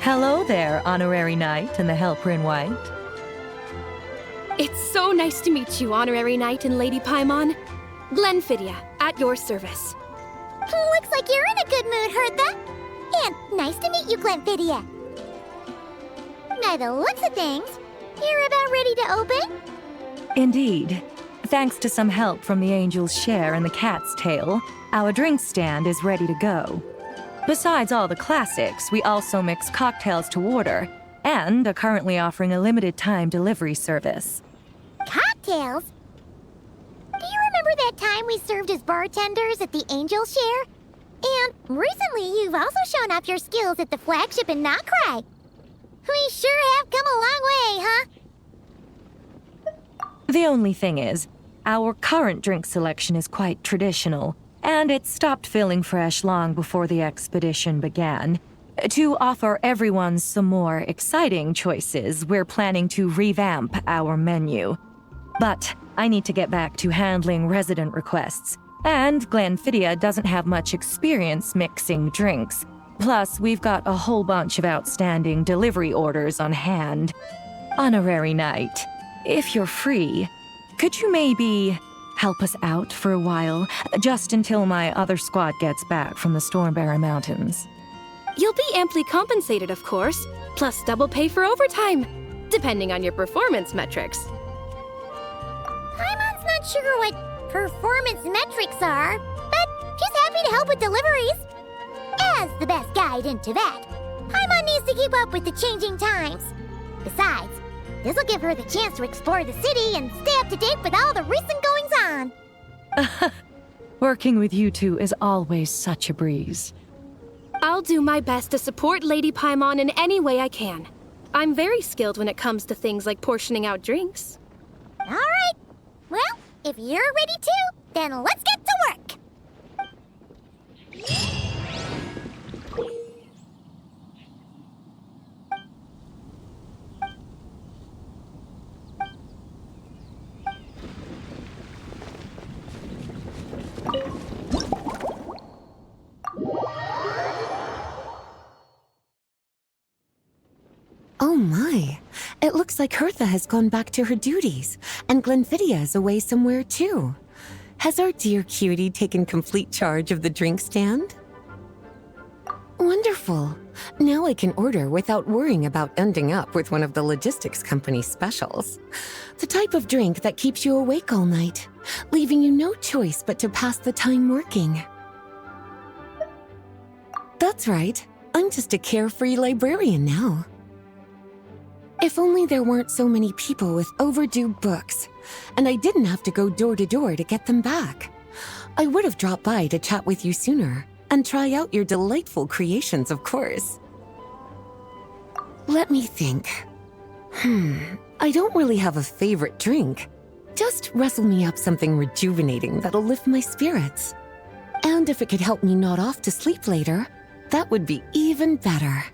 Hello there, Honorary Knight and the Helper in White. It's so nice to meet you, Honorary Knight and Lady Paimon. Glenfidia, at your service. Looks like you're in a good mood, Hertha. And nice to meet you, Glenfidia. By the looks of things, you're about ready to open? Indeed. Thanks to some help from the Angel's Share and the Cat's Tail, our drink stand is ready to go. Besides all the classics, we also mix cocktails to order, and are currently offering a limited-time delivery service. Cocktails? Do you remember that time we served as bartenders at the Angel Share? And recently you've also shown off your skills at the flagship in Nocrai. We sure have come a long way, huh? The only thing is, our current drink selection is quite traditional, and it stopped feeling fresh long before the expedition began. To offer everyone some more exciting choices, we're planning to revamp our menu. But I need to get back to handling resident requests, and Glenfidia doesn't have much experience mixing drinks. Plus, we've got a whole bunch of outstanding delivery orders on hand. Honorary Knight, if you're free, could you maybe help us out for a while, just until my other squad gets back from the Stormbearer Mountains? You'll be amply compensated, of course, plus double pay for overtime, depending on your performance metrics. Paimon's not sure what performance metrics are, but she's happy to help with deliveries. As the best guide into that, Paimon needs to keep up with the changing times. Besides, this'll give her the chance to explore the city and stay up to date with all the recent goings-on. Working with you two is always such a breeze. I'll do my best to support Lady Paimon in any way I can. I'm very skilled when it comes to things like portioning out drinks. All right. Well, if you're ready to, then let's get to work. Oh my, it looks like Hertha has gone back to her duties, and Glenfidia is away somewhere too. Has our dear cutie taken complete charge of the drink stand? Wonderful. Now I can order without worrying about ending up with one of the logistics company's specials. The type of drink that keeps you awake all night, leaving you no choice but to pass the time working. That's right, I'm just a carefree librarian now. If only there weren't so many people with overdue books, and I didn't have to go door to door to get them back. I would have dropped by to chat with you sooner, and try out your delightful creations, of course. Let me think. I don't really have a favorite drink. Just wrestle me up something rejuvenating that'll lift my spirits. And if it could help me nod off to sleep later, that would be even better.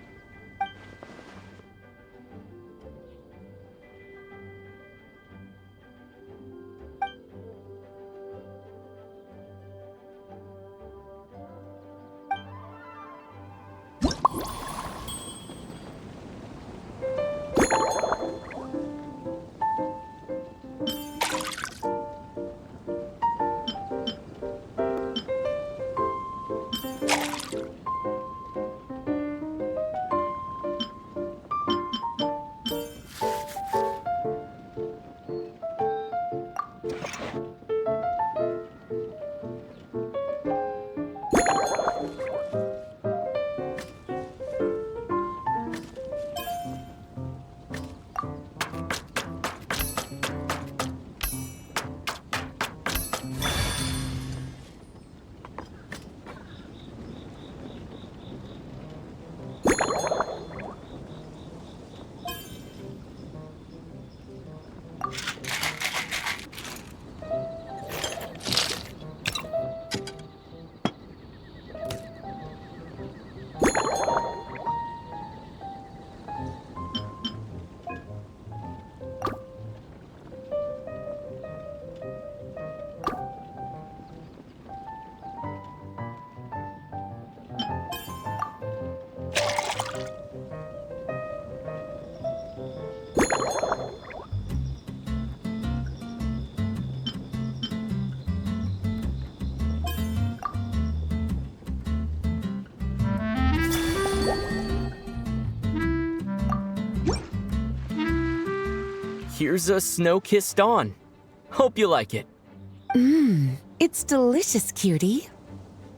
Here's a snow-kissed dawn. Hope you like it. It's delicious, cutie.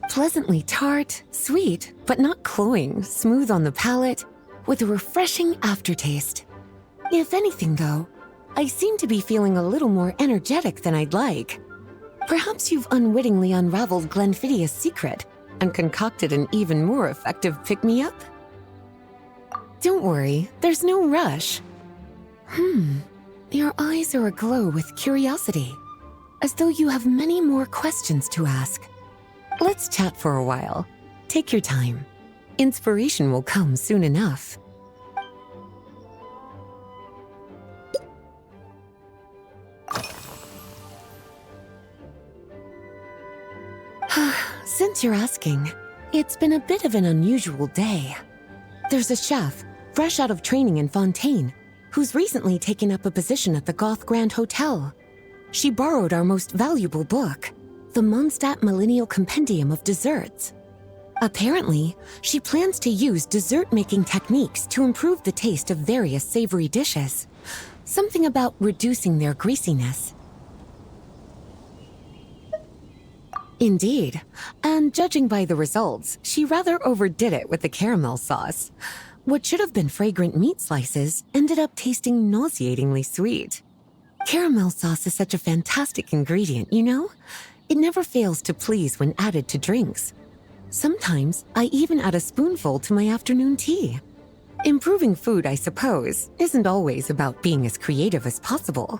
Pleasantly tart, sweet, but not cloying, smooth on the palate, with a refreshing aftertaste. If anything, though, I seem to be feeling a little more energetic than I'd like. Perhaps you've unwittingly unraveled Glenfiddia's secret and concocted an even more effective pick-me-up? Don't worry, there's no rush. Your eyes are aglow with curiosity, as though you have many more questions to ask. Let's chat for a while. Take your time. Inspiration will come soon enough. Since you're asking, it's been a bit of an unusual day. There's a chef, fresh out of training in Fontaine, who's recently taken up a position at the Goth Grand Hotel. She borrowed our most valuable book, the Mondstadt Millennial Compendium of Desserts. Apparently, she plans to use dessert-making techniques to improve the taste of various savory dishes. Something about reducing their greasiness. Indeed, and judging by the results, she rather overdid it with the caramel sauce. What should have been fragrant meat slices ended up tasting nauseatingly sweet. Caramel sauce is such a fantastic ingredient, you know? It never fails to please when added to drinks. Sometimes I even add a spoonful to my afternoon tea. Improving food, I suppose, isn't always about being as creative as possible.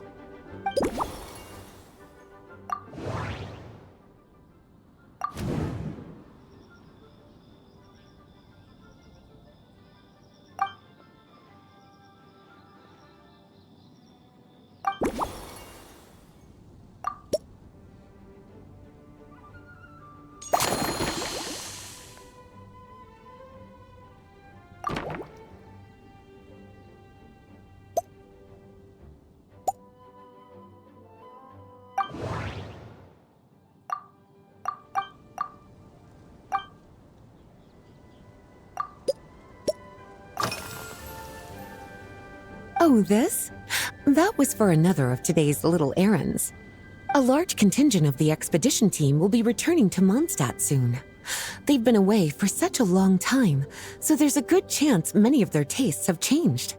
Oh, this? That was for another of today's little errands. A large contingent of the expedition team will be returning to Mondstadt soon. They've been away for such a long time, so there's a good chance many of their tastes have changed.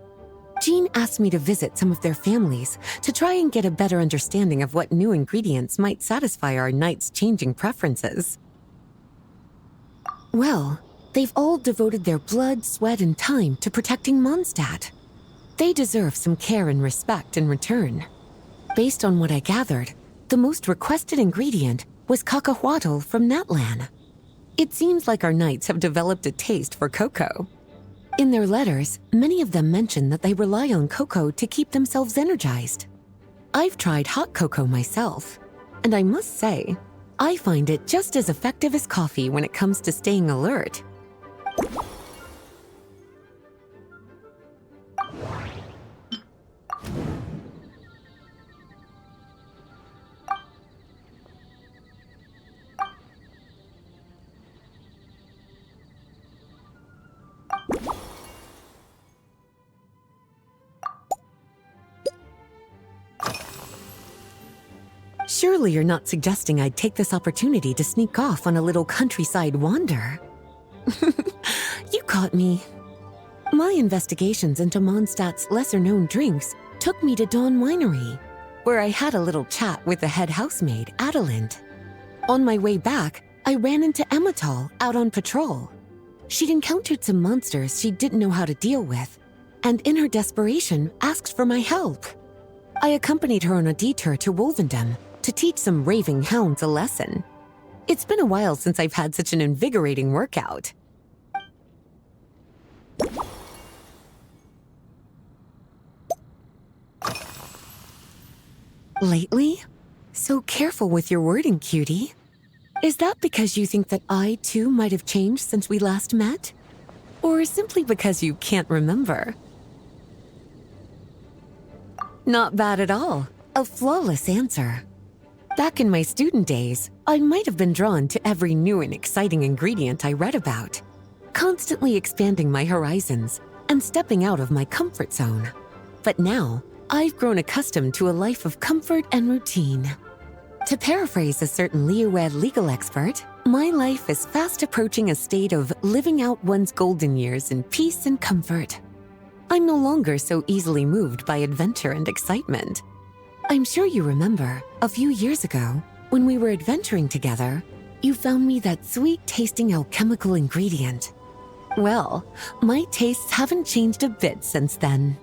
Jean asked me to visit some of their families to try and get a better understanding of what new ingredients might satisfy our knights' changing preferences. Well, they've all devoted their blood, sweat, and time to protecting Mondstadt. They deserve some care and respect in return. Based on what I gathered, the most requested ingredient was cacahuatl from Natlan. It seems like our knights have developed a taste for cocoa. In their letters, many of them mention that they rely on cocoa to keep themselves energized. I've tried hot cocoa myself, and I must say, I find it just as effective as coffee when it comes to staying alert. Surely you're not suggesting I'd take this opportunity to sneak off on a little countryside wander? You caught me. My investigations into Mondstadt's lesser-known drinks took me to Dawn Winery, where I had a little chat with the head housemaid, Adelind. On my way back, I ran into Emmetall out on patrol. She'd encountered some monsters she didn't know how to deal with, and in her desperation, asked for my help. I accompanied her on a detour to Wolvendom to teach some raving hounds a lesson. It's been a while since I've had such an invigorating workout. Lately? So careful with your wording, cutie. Is that because you think that I, too, might have changed since we last met? Or simply because you can't remember? Not bad at all. A flawless answer. Back in my student days, I might have been drawn to every new and exciting ingredient I read about, constantly expanding my horizons and stepping out of my comfort zone. But now, I've grown accustomed to a life of comfort and routine. To paraphrase a certain Liyue legal expert, my life is fast approaching a state of living out one's golden years in peace and comfort. I'm no longer so easily moved by adventure and excitement. I'm sure you remember, a few years ago, when we were adventuring together, you found me that sweet-tasting alchemical ingredient. Well, my tastes haven't changed a bit since then.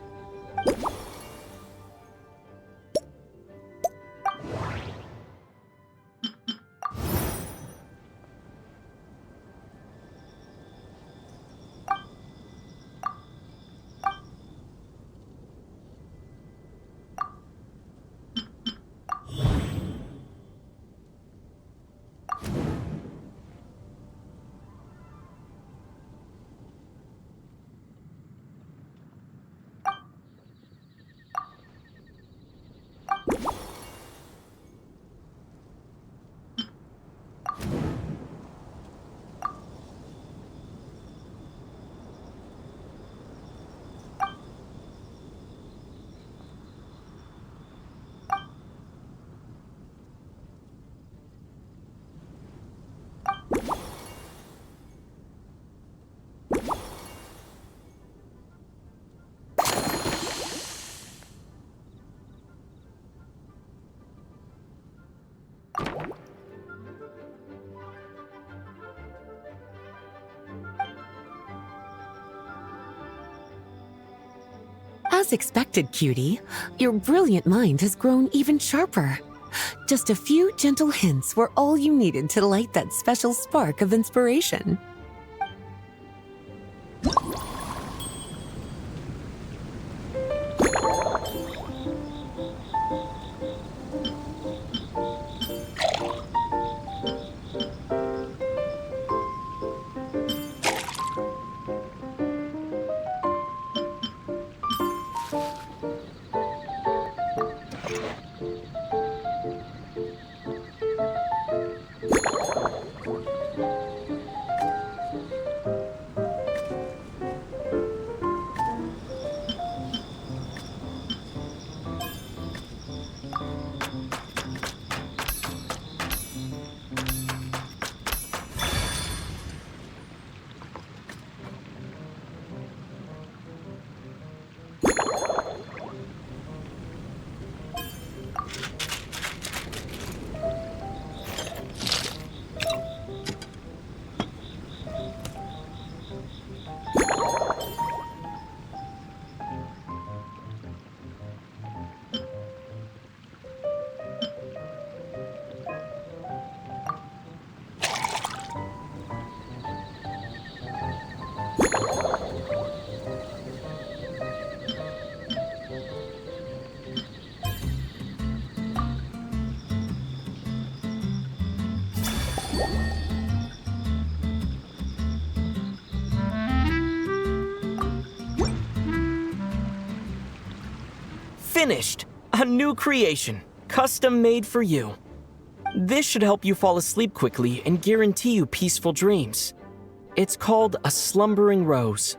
As expected, cutie, your brilliant mind has grown even sharper. Just a few gentle hints were all you needed to light that special spark of inspiration. Finished! A new creation, custom made for you. This should help you fall asleep quickly and guarantee you peaceful dreams. It's called a slumbering rose.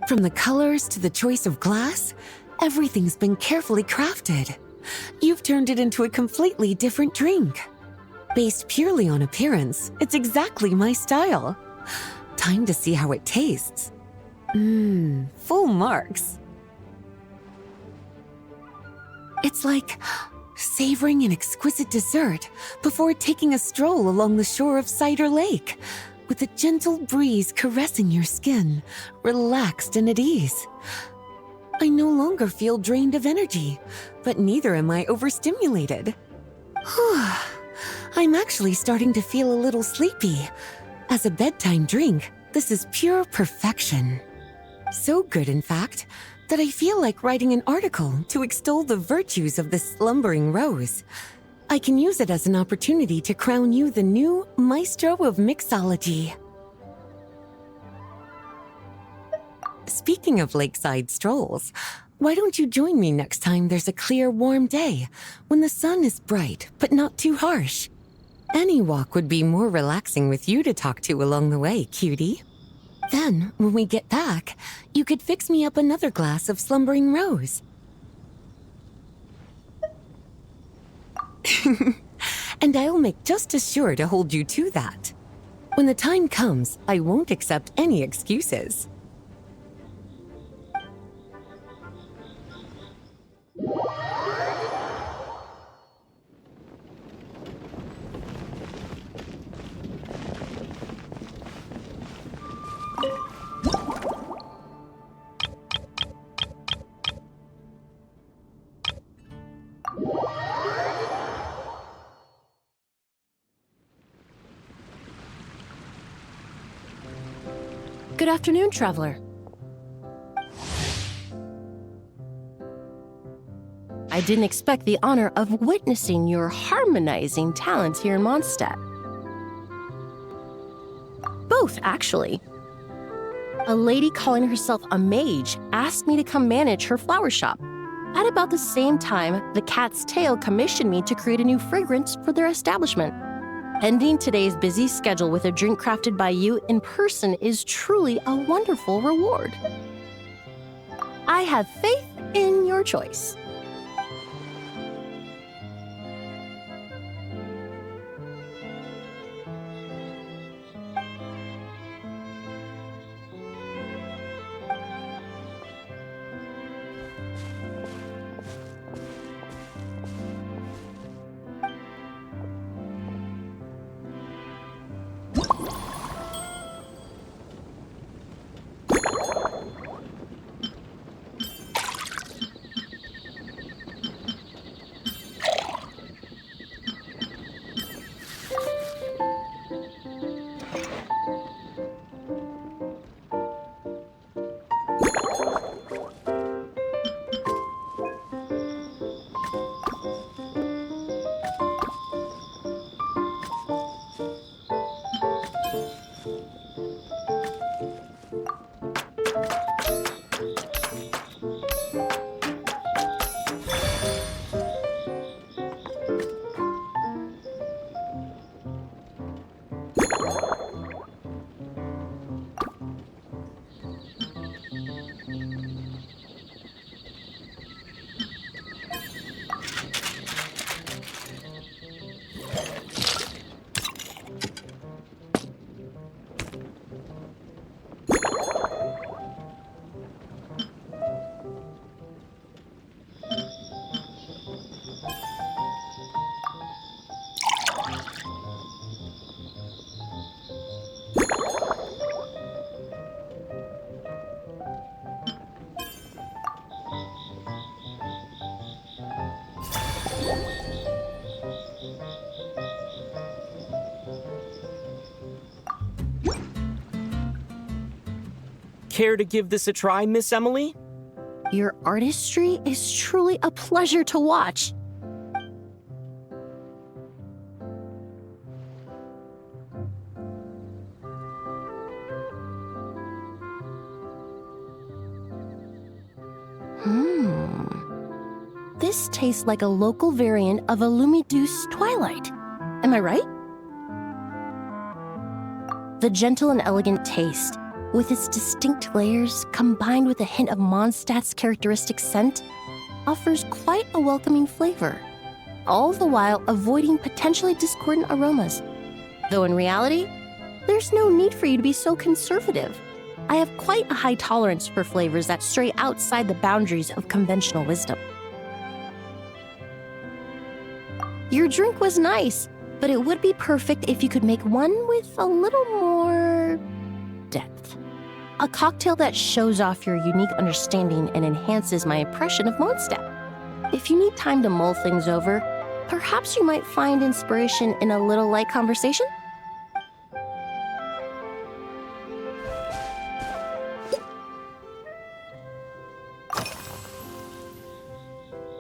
From the colors to the choice of glass, everything's been carefully crafted. You've turned it into a completely different drink. Based purely on appearance, it's exactly my style. Time to see how it tastes. Full marks. It's like savoring an exquisite dessert before taking a stroll along the shore of Cider Lake, with a gentle breeze caressing your skin, relaxed and at ease. I no longer feel drained of energy, but neither am I overstimulated. I'm actually starting to feel a little sleepy. As a bedtime drink, this is pure perfection. So good, in fact, that I feel like writing an article to extol the virtues of this slumbering rose. I can use it as an opportunity to crown you the new maestro of mixology. Speaking of lakeside strolls, why don't you join me next time there's a clear, warm day, when the sun is bright but not too harsh? Any walk would be more relaxing with you to talk to along the way, cutie. Then, when we get back, you could fix me up another glass of slumbering rose. And I'll make just as sure to hold you to that. When the time comes, I won't accept any excuses. Good afternoon, traveler. I didn't expect the honor of witnessing your harmonizing talents here in Mondstadt. Both, actually. A lady calling herself a mage asked me to come manage her flower shop. At about the same time, the Cat's Tail commissioned me to create a new fragrance for their establishment. Ending today's busy schedule with a drink crafted by you in person is truly a wonderful reward. I have faith in your choice. Care to give this a try, Miss Emily? Your artistry is truly a pleasure to watch. This tastes like a local variant of a Lumiduce Twilight. Am I right? The gentle and elegant taste, with its distinct layers combined with a hint of Mondstadt's characteristic scent, offers quite a welcoming flavor, all the while avoiding potentially discordant aromas. Though in reality, there's no need for you to be so conservative. I have quite a high tolerance for flavors that stray outside the boundaries of conventional wisdom. Your drink was nice, but it would be perfect if you could make one with a little more depth. A cocktail that shows off your unique understanding and enhances my impression of Mondstadt. If you need time to mull things over, perhaps you might find inspiration in a little light conversation?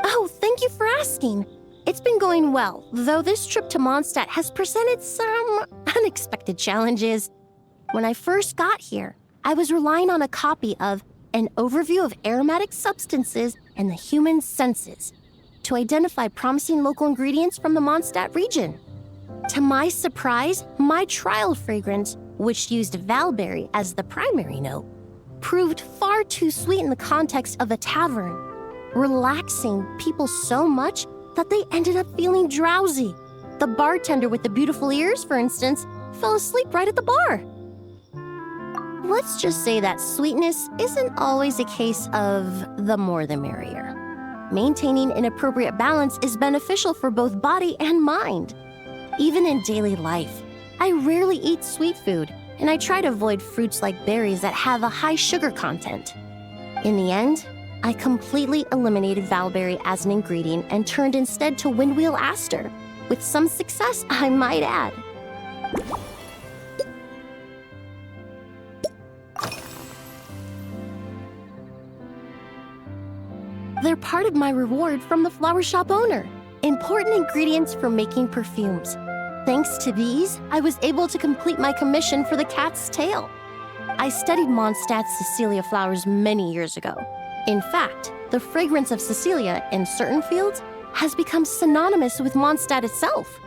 Oh, thank you for asking. It's been going well, though this trip to Mondstadt has presented some unexpected challenges. When I first got here, I was relying on a copy of An Overview of Aromatic Substances and the Human Senses to identify promising local ingredients from the Mondstadt region. To my surprise, my trial fragrance, which used valberry as the primary note, proved far too sweet in the context of a tavern, relaxing people so much that they ended up feeling drowsy. The bartender with the beautiful ears, for instance, fell asleep right at the bar. Let's just say that sweetness isn't always a case of the more the merrier. Maintaining an appropriate balance is beneficial for both body and mind. Even in daily life, I rarely eat sweet food, and I try to avoid fruits like berries that have a high sugar content. In the end, I completely eliminated valberry as an ingredient and turned instead to windwheel aster, with some success, I might add. They're part of my reward from the flower shop owner. Important ingredients for making perfumes. Thanks to these, I was able to complete my commission for the cat's tail. I studied Mondstadt's Cecilia flowers many years ago. In fact, the fragrance of Cecilia in certain fields has become synonymous with Mondstadt itself.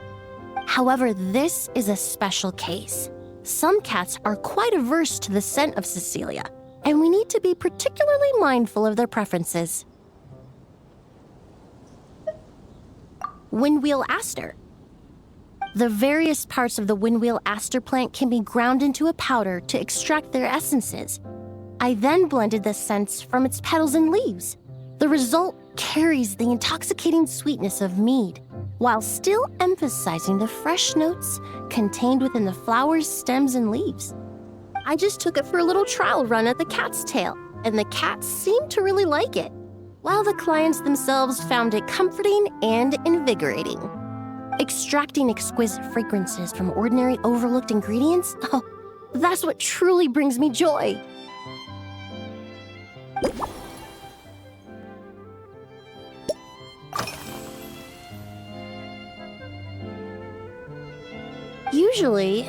However, this is a special case. Some cats are quite averse to the scent of Cecilia, and we need to be particularly mindful of their preferences. Windwheel aster. The various parts of the windwheel aster plant can be ground into a powder to extract their essences. I then blended the scents from its petals and leaves. The result carries the intoxicating sweetness of mead, while still emphasizing the fresh notes contained within the flower's stems and leaves. I just took it for a little trial run at the cat's tail, and the cats seemed to really like it, while the clients themselves found it comforting and invigorating. Extracting exquisite fragrances from ordinary overlooked ingredients, oh, that's what truly brings me joy. Usually,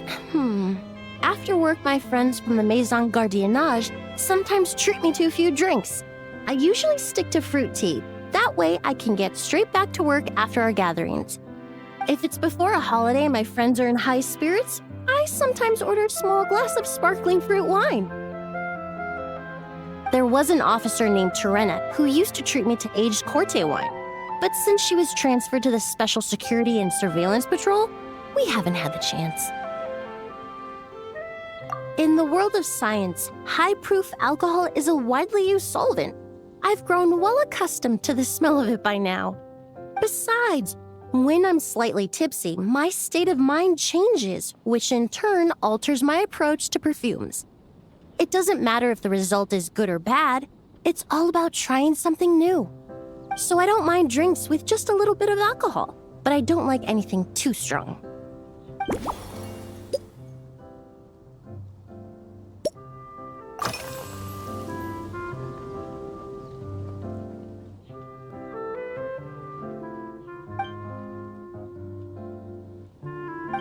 after work, my friends from the Maison Gardiennage sometimes treat me to a few drinks. I usually stick to fruit tea. That way I can get straight back to work after our gatherings. If it's before a holiday and my friends are in high spirits, I sometimes order a small glass of sparkling fruit wine. There was an officer named Terena who used to treat me to aged Corte wine. But since she was transferred to the Special Security and Surveillance Patrol, we haven't had the chance. In the world of science, high-proof alcohol is a widely used solvent. I've grown well accustomed to the smell of it by now. Besides, when I'm slightly tipsy, my state of mind changes, which in turn alters my approach to perfumes. It doesn't matter if the result is good or bad, it's all about trying something new. So I don't mind drinks with just a little bit of alcohol, but I don't like anything too strong.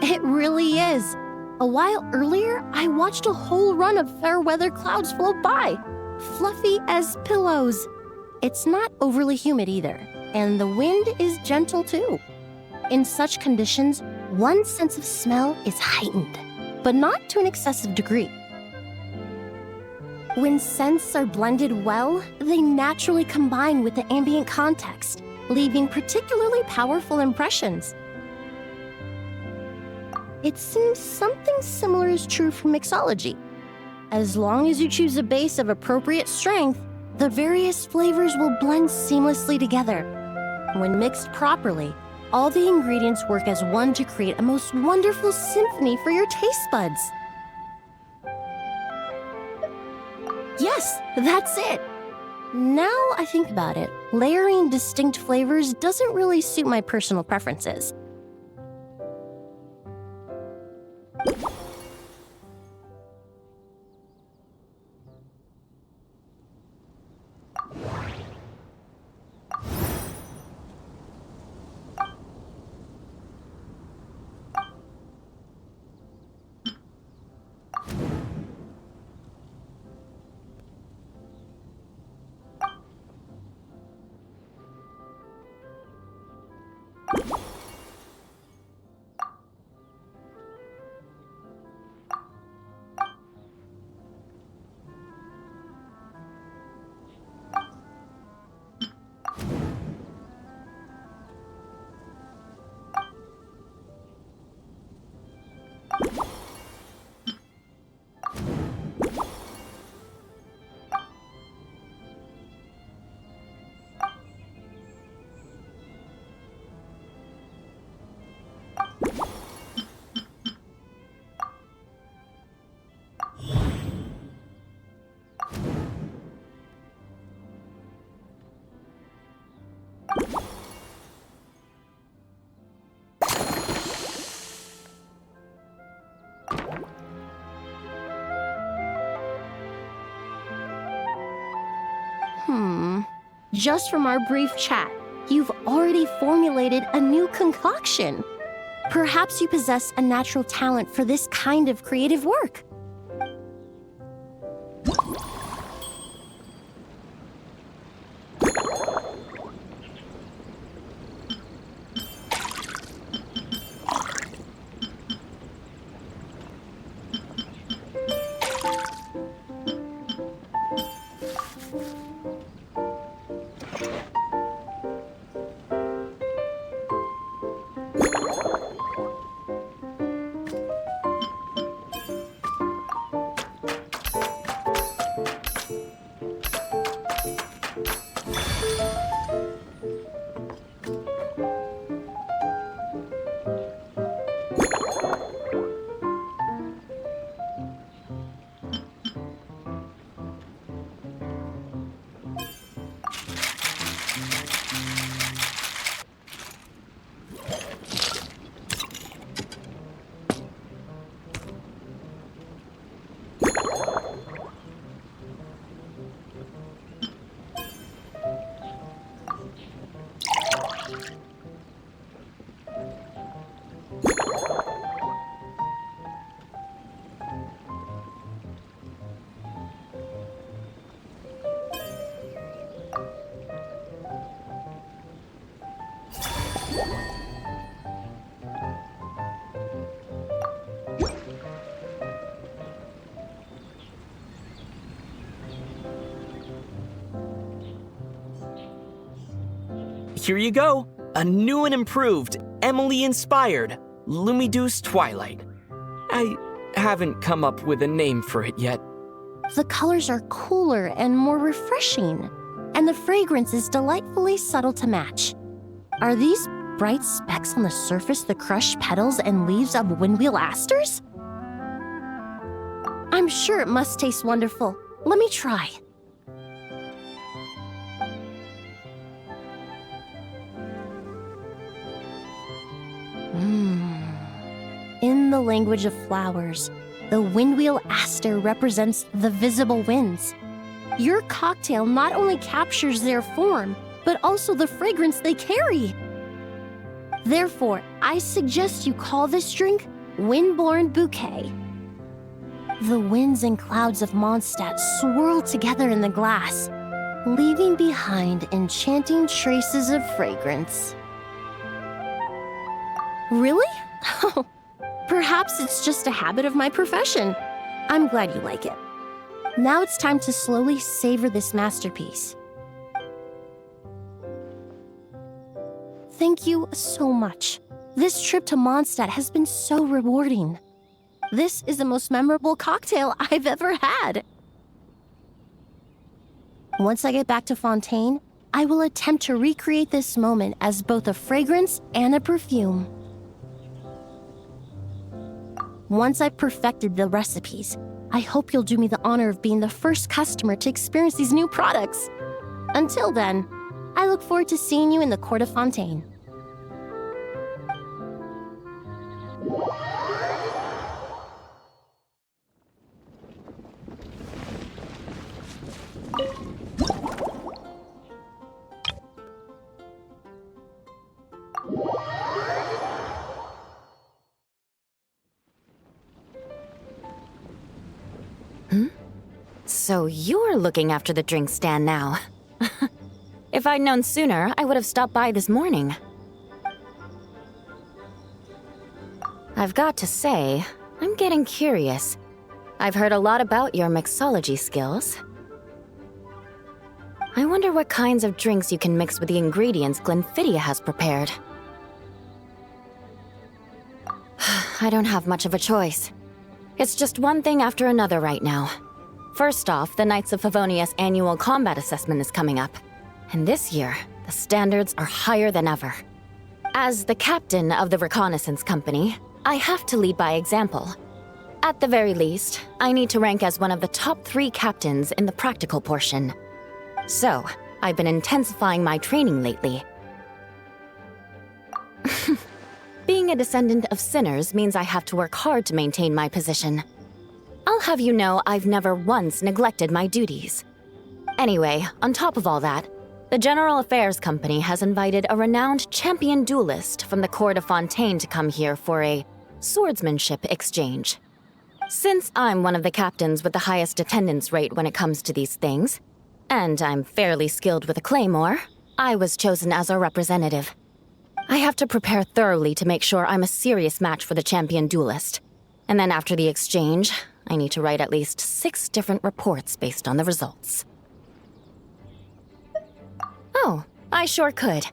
It really is. A while earlier, I watched a whole run of fair weather clouds float by, fluffy as pillows. It's not overly humid either, and the wind is gentle too. In such conditions, one's sense of smell is heightened, but not to an excessive degree. When scents are blended well, they naturally combine with the ambient context, leaving particularly powerful impressions. It seems something similar is true for mixology. As long as you choose a base of appropriate strength, the various flavors will blend seamlessly together. When mixed properly, all the ingredients work as one to create a most wonderful symphony for your taste buds. Yes, that's it. Now I think about it, layering distinct flavors doesn't really suit my personal preferences. Just from our brief chat, you've already formulated a new concoction. Perhaps you possess a natural talent for this kind of creative work. Here you go. A new and improved, Emily-inspired Lumiduce Twilight. I haven't come up with a name for it yet. The colors are cooler and more refreshing, and the fragrance is delightfully subtle to match. Are these bright specks on the surface the crushed petals and leaves of windwheel asters? I'm sure it must taste wonderful. Let me try. In the language of flowers, the windwheel aster represents the visible winds. Your cocktail not only captures their form, but also the fragrance they carry. Therefore, I suggest you call this drink Windborne Bouquet. The winds and clouds of Mondstadt swirl together in the glass, leaving behind enchanting traces of fragrance. Really? Perhaps it's just a habit of my profession. I'm glad you like it. Now it's time to slowly savor this masterpiece. Thank you so much. This trip to Mondstadt has been so rewarding. This is the most memorable cocktail I've ever had. Once I get back to Fontaine, I will attempt to recreate this moment as both a fragrance and a perfume. Once I've perfected the recipes, I hope you'll do me the honor of being the first customer to experience these new products. Until then, I look forward to seeing you in the Court of Fontaine. So you're looking after the drink stand now. If I'd known sooner, I would have stopped by this morning. I've got to say, I'm getting curious. I've heard a lot about your mixology skills. I wonder what kinds of drinks you can mix with the ingredients Glenfiddich has prepared. I don't have much of a choice. It's just one thing after another right now. First off, the Knights of Favonius annual combat assessment is coming up. And this year, the standards are higher than ever. As the captain of the reconnaissance company, I have to lead by example. At the very least, I need to rank as one of the top 3 captains in the practical portion. So, I've been intensifying my training lately. Being a descendant of sinners means I have to work hard to maintain my position. I'll have you know I've never once neglected my duties. Anyway, on top of all that, the General Affairs Company has invited a renowned champion duelist from the court of Fontaine to come here for a swordsmanship exchange. Since I'm one of the captains with the highest attendance rate when it comes to these things, and I'm fairly skilled with a claymore, I was chosen as a representative. I have to prepare thoroughly to make sure I'm a serious match for the champion duelist. And then after the exchange, I need to write at least 6 different reports based on the results. Oh, I sure could.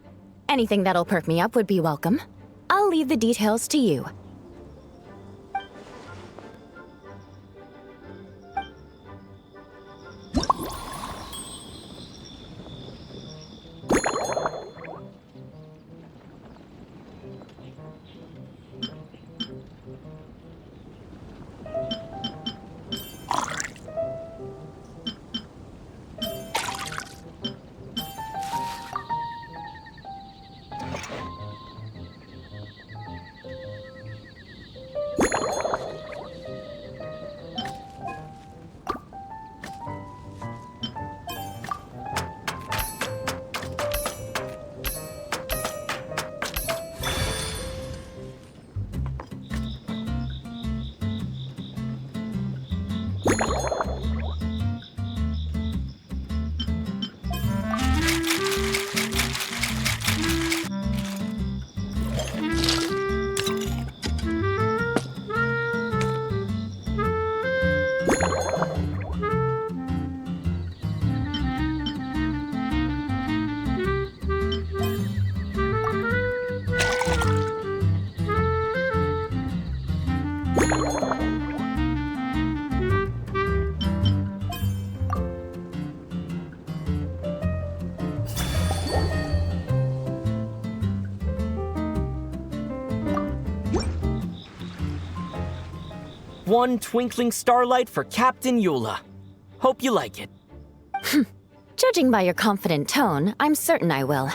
Anything that'll perk me up would be welcome. I'll leave the details to you. One twinkling starlight for Captain Eula. Hope you like it. Judging by your confident tone, I'm certain I will.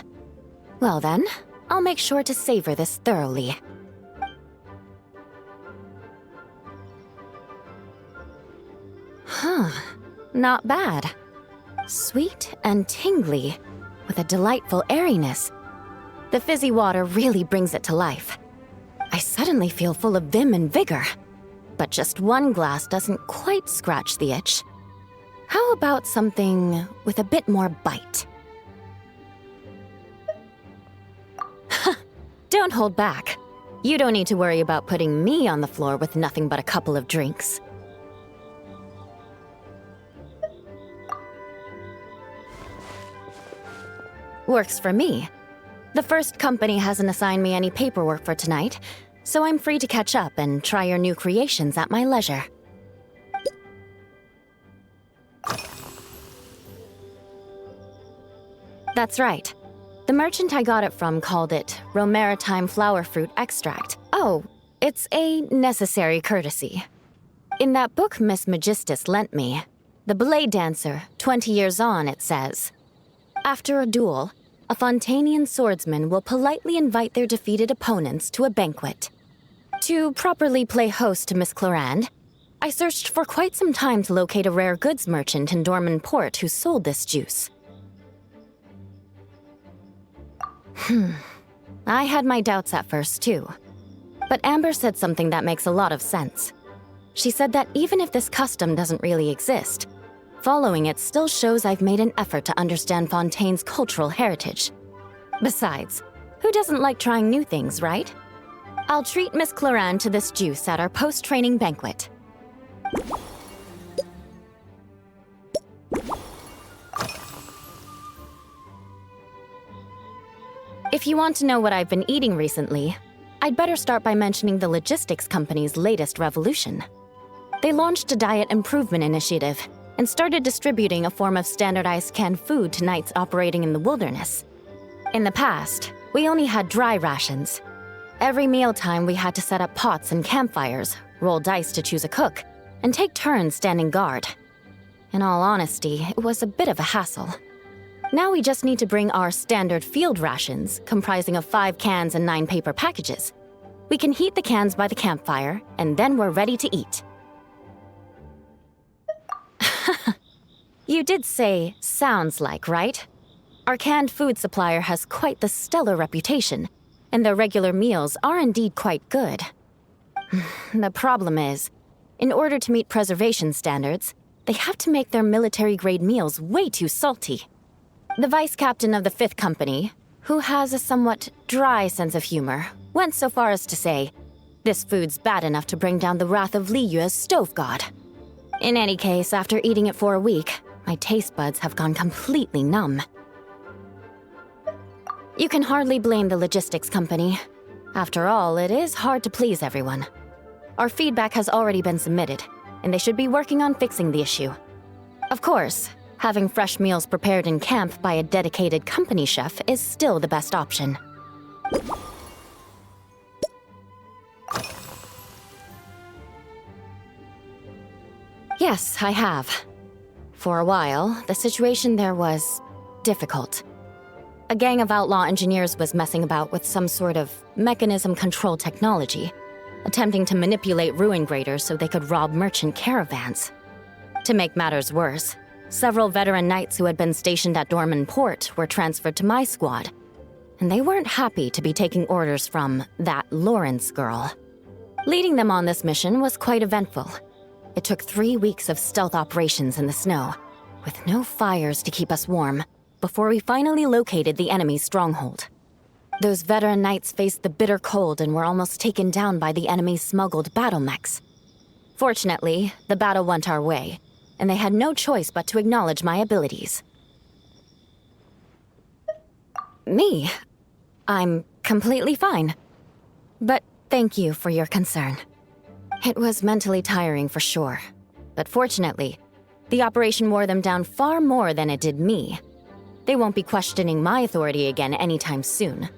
Well then, I'll make sure to savor this thoroughly. Huh, not bad. Sweet and tingly, with a delightful airiness. The fizzy water really brings it to life. I suddenly feel full of vim and vigor. But just one glass doesn't quite scratch the itch. How about something with a bit more bite? Don't hold back. You don't need to worry about putting me on the floor with nothing but a couple of drinks. Works for me. The first company hasn't assigned me any paperwork for tonight, so I'm free to catch up and try your new creations at my leisure. That's right. The merchant I got it from called it Romaritime Flower Fruit Extract. Oh, it's a necessary courtesy. In that book Miss Magistus lent me, The Blade Dancer, 20 Years On, it says, after a duel, a Fontanian swordsman will politely invite their defeated opponents to a banquet. To properly play host to Miss Clorand, I searched for quite some time to locate a rare goods merchant in Dorman Port who sold this juice. I had my doubts at first, too. But Amber said something that makes a lot of sense. She said that even if this custom doesn't really exist, following it still shows I've made an effort to understand Fontaine's cultural heritage. Besides, who doesn't like trying new things, right? I'll treat Miss Clorand to this juice at our post-training banquet. If you want to know what I've been eating recently, I'd better start by mentioning the logistics company's latest revolution. They launched a diet improvement initiative and started distributing a form of standardized canned food to knights operating in the wilderness. In the past, we only had dry rations. Every mealtime we had to set up pots and campfires, roll dice to choose a cook, and take turns standing guard. In all honesty, it was a bit of a hassle. Now we just need to bring our standard field rations, comprising of 5 cans and 9 paper packages. We can heat the cans by the campfire, and then we're ready to eat. You did say sounds like, right? Our canned food supplier has quite the stellar reputation, and their regular meals are indeed quite good. The problem is, in order to meet preservation standards, they have to make their military-grade meals way too salty. The vice captain of the 5th Company, who has a somewhat dry sense of humor, went so far as to say, "This food's bad enough to bring down the wrath of Li Yue's stove god." In any case, after eating it for a week, my taste buds have gone completely numb. You can hardly blame the logistics company. After all, it is hard to please everyone. Our feedback has already been submitted, and they should be working on fixing the issue. Of course, having fresh meals prepared in camp by a dedicated company chef is still the best option. Yes, I have. For a while, the situation there was difficult. A gang of outlaw engineers was messing about with some sort of mechanism control technology, attempting to manipulate ruin graders so they could rob merchant caravans. To make matters worse, several veteran knights who had been stationed at Dorman Port were transferred to my squad, and they weren't happy to be taking orders from that Lawrence girl. Leading them on this mission was quite eventful. It took 3 weeks of stealth operations in the snow, with no fires to keep us warm, before we finally located the enemy's stronghold. Those veteran knights faced the bitter cold and were almost taken down by the enemy's smuggled battle mechs. Fortunately, the battle went our way, and they had no choice but to acknowledge my abilities. Me? I'm completely fine. But thank you for your concern. It was mentally tiring for sure, but fortunately, the operation wore them down far more than it did me. They won't be questioning my authority again anytime soon.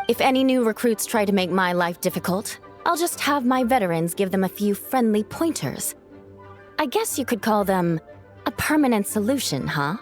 If any new recruits try to make my life difficult, I'll just have my veterans give them a few friendly pointers. I guess you could call them a permanent solution, huh?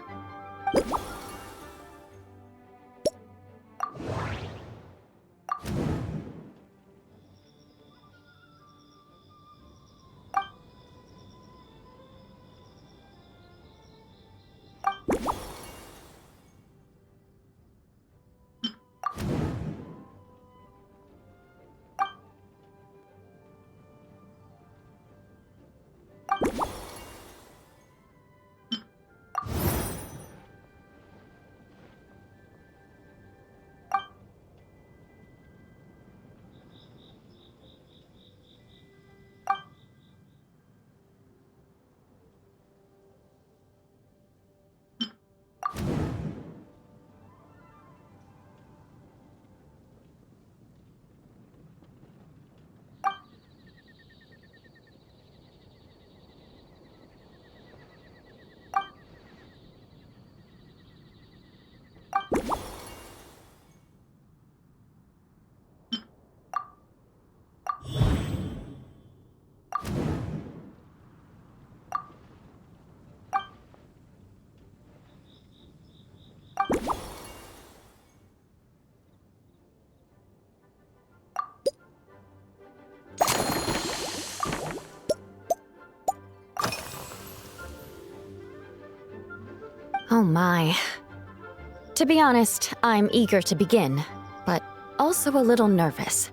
Oh my. To be honest, I'm eager to begin, but also a little nervous.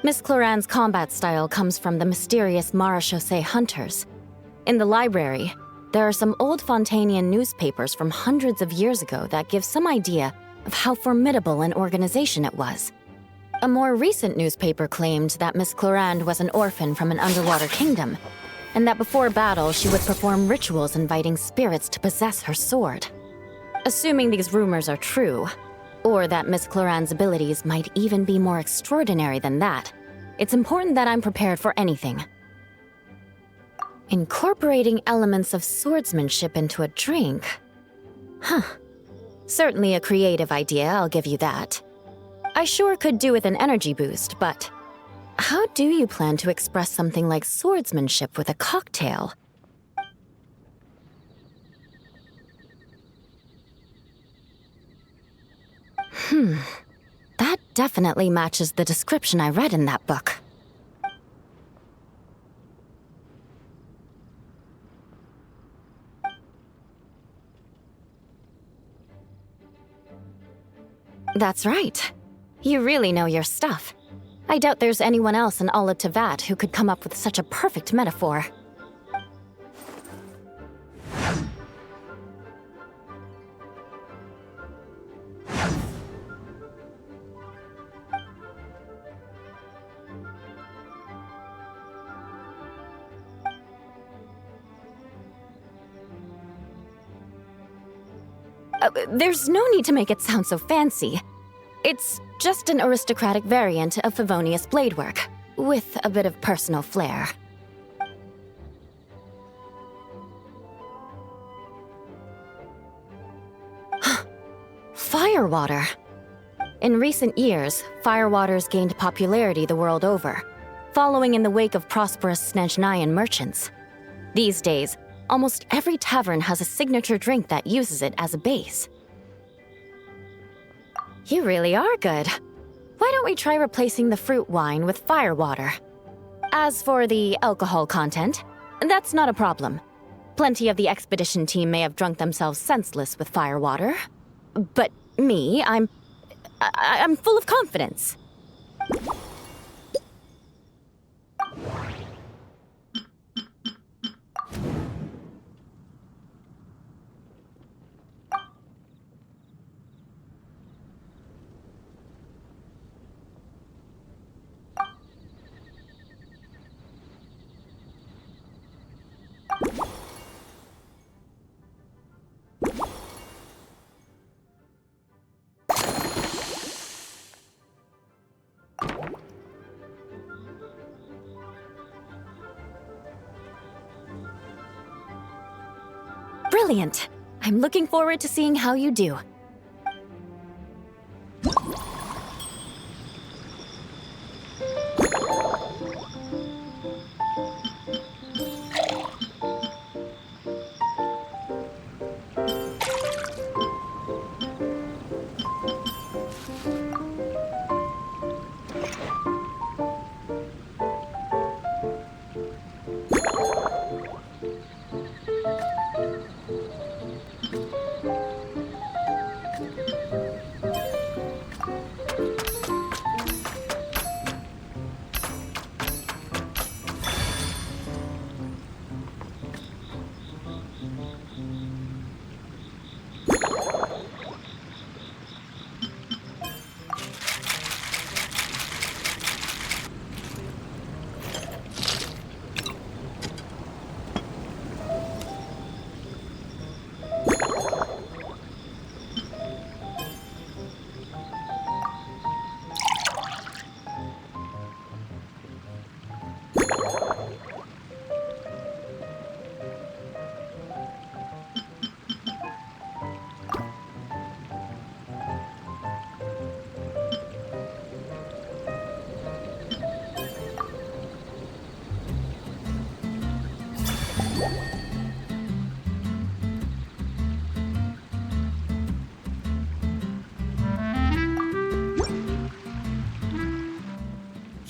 Miss Cloran's combat style comes from the mysterious Marechaussee hunters. In the library, there are some old Fontanian newspapers from hundreds of years ago that give some idea of how formidable an organization it was. A more recent newspaper claimed that Miss Cloran was an orphan from an underwater kingdom, and that before battle she would perform rituals inviting spirits to possess her sword. Assuming these rumors are true, or that Miss Cloran's abilities might even be more extraordinary than that, it's important that I'm prepared for anything. Incorporating elements of swordsmanship into a drink? Huh. Certainly a creative idea, I'll give you that. I sure could do with an energy boost, but how do you plan to express something like swordsmanship with a cocktail? That definitely matches the description I read in that book. That's right. You really know your stuff. I doubt there's anyone else in all of Tevat who could come up with such a perfect metaphor. There's no need to make it sound so fancy. It's just an aristocratic variant of Favonius bladework, with a bit of personal flair. Firewater. In recent years, firewaters gained popularity the world over, following in the wake of prosperous Snezhnayan merchants. These days, almost every tavern has a signature drink that uses it as a base. You really are good. Why don't we try replacing the fruit wine with firewater? As for the alcohol content, that's not a problem. Plenty of the expedition team may have drunk themselves senseless with firewater. But me, I'm full of confidence. Brilliant! I'm looking forward to seeing how you do.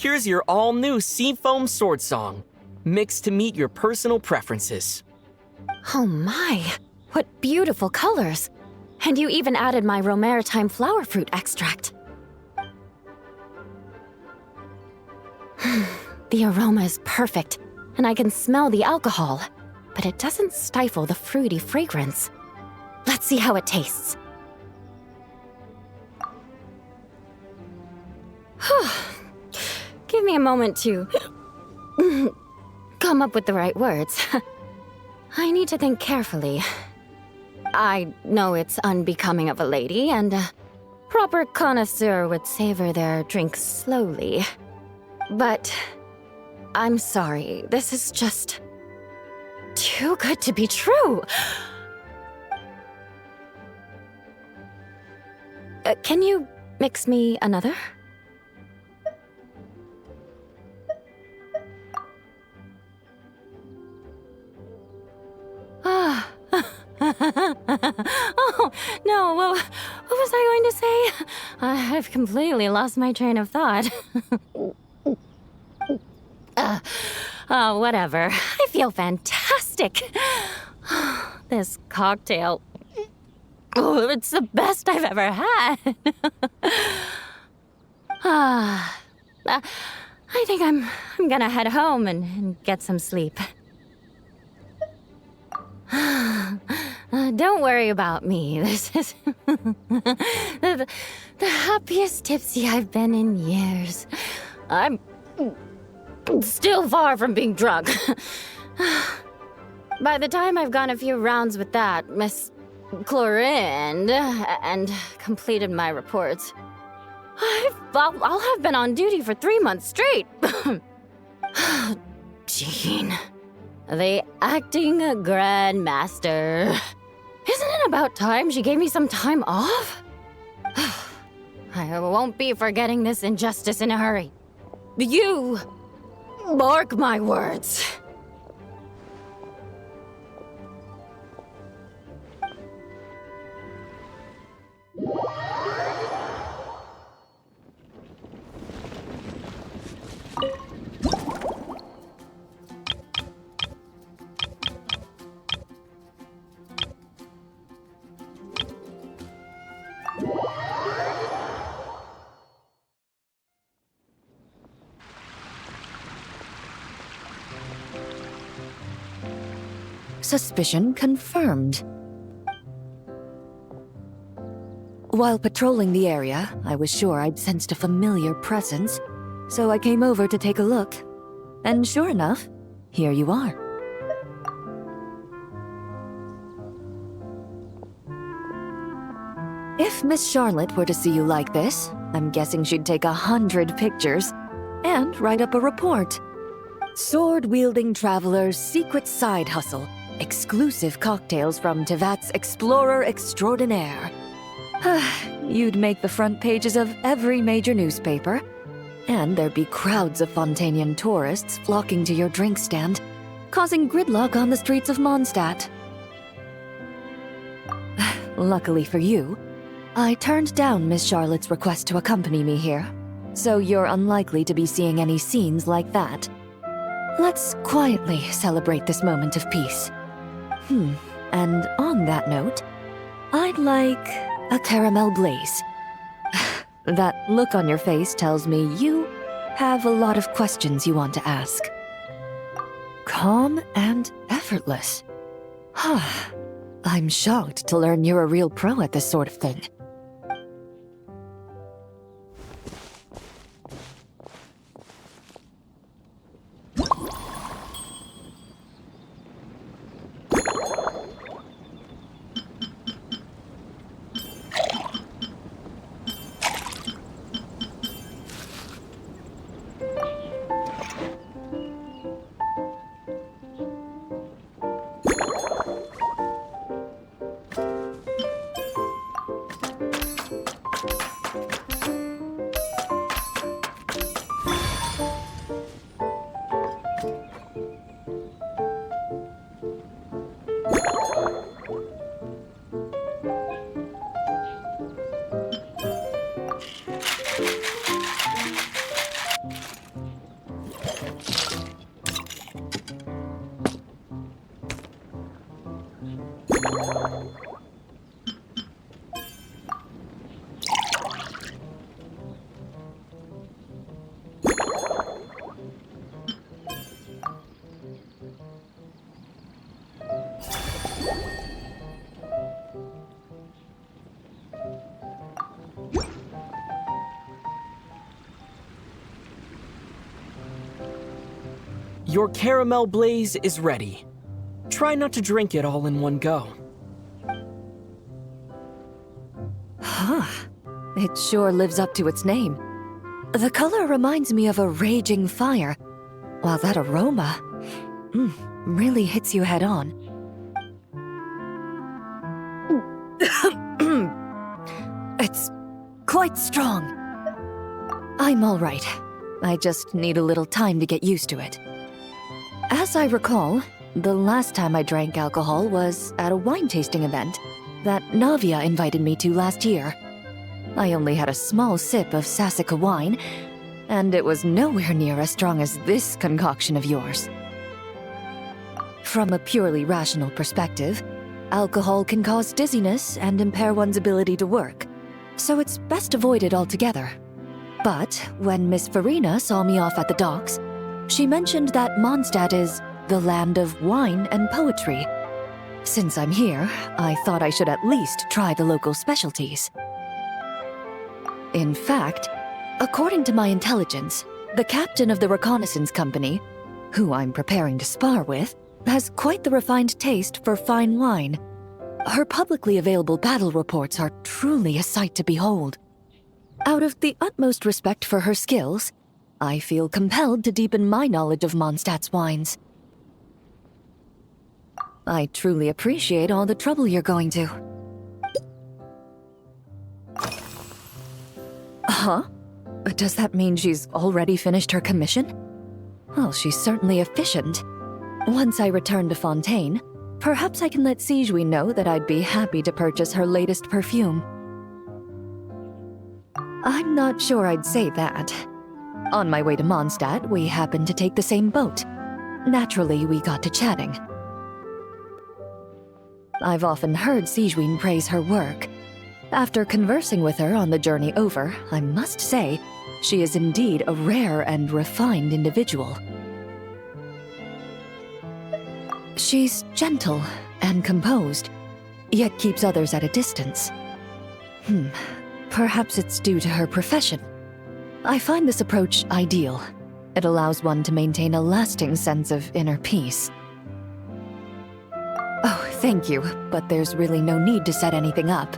Here's your all-new Seafoam Sword Song, mixed to meet your personal preferences. Oh my, what beautiful colors! And you even added my Romaritime flower fruit extract. The aroma is perfect, and I can smell the alcohol, but it doesn't stifle the fruity fragrance. Let's see how it tastes. Give me a moment to come up with the right words. I need to think carefully. I know it's unbecoming of a lady, and a proper connoisseur would savor their drink slowly. But I'm sorry, this is just too good to be true. Can you mix me another? Oh, no, what was I going to say? I've completely lost my train of thought. Whatever. I feel fantastic. This cocktail Oh, it's the best I've ever had. I think I'm gonna head home and get some sleep. Don't worry about me. This is the happiest tipsy I've been in years. I'm still far from being drunk. By the time I've gone a few rounds with that, Miss Chlorine, and completed my reports, I'll have been on duty for 3 months straight. Jean, the acting grandmaster. Isn't it about time she gave me some time off? I won't be forgetting this injustice in a hurry. You mark my words. Suspicion confirmed. While patrolling the area, I was sure I'd sensed a familiar presence, so I came over to take a look. And sure enough, here you are. If Miss Charlotte were to see you like this, I'm guessing she'd take 100 pictures and write up a report. Sword-wielding traveler's secret side hustle. Exclusive cocktails from Tevat's Explorer Extraordinaire. You'd make the front pages of every major newspaper, and there'd be crowds of Fontanian tourists flocking to your drink stand, causing gridlock on the streets of Mondstadt. Luckily for you, I turned down Miss Charlotte's request to accompany me here, so you're unlikely to be seeing any scenes like that. Let's quietly celebrate this moment of peace. And on that note, I'd like a caramel blaze. That look on your face tells me you have a lot of questions you want to ask. Calm and effortless. I'm shocked to learn you're a real pro at this sort of thing. Your caramel blaze is ready. Try not to drink it all in one go. It sure lives up to its name. The color reminds me of a raging fire, while that aroma really hits you head on. It's quite strong. I'm all right. I just need a little time to get used to it. As I recall, the last time I drank alcohol was at a wine tasting event that Navia invited me to last year. I only had a small sip of Sassica wine, and it was nowhere near as strong as this concoction of yours. From a purely rational perspective, alcohol can cause dizziness and impair one's ability to work, so it's best avoided altogether. But when Miss Farina saw me off at the docks, she mentioned that Mondstadt is the land of wine and poetry. Since I'm here, I thought I should at least try the local specialties. In fact, according to my intelligence, the captain of the reconnaissance company, who I'm preparing to spar with, has quite the refined taste for fine wine. Her publicly available battle reports are truly a sight to behold. Out of the utmost respect for her skills, I feel compelled to deepen my knowledge of Mondstadt's wines. I truly appreciate all the trouble you're going to. Huh? Does that mean she's already finished her commission? Well, she's certainly efficient. Once I return to Fontaine, perhaps I can let Sigewinne know that I'd be happy to purchase her latest perfume. I'm not sure I'd say that. On my way to Mondstadt, we happened to take the same boat. Naturally, we got to chatting. I've often heard Sigewinne praise her work. After conversing with her on the journey over, I must say, she is indeed a rare and refined individual. She's gentle and composed, yet keeps others at a distance. Perhaps it's due to her profession. I find this approach ideal. It allows one to maintain a lasting sense of inner peace. Oh, thank you, but there's really no need to set anything up.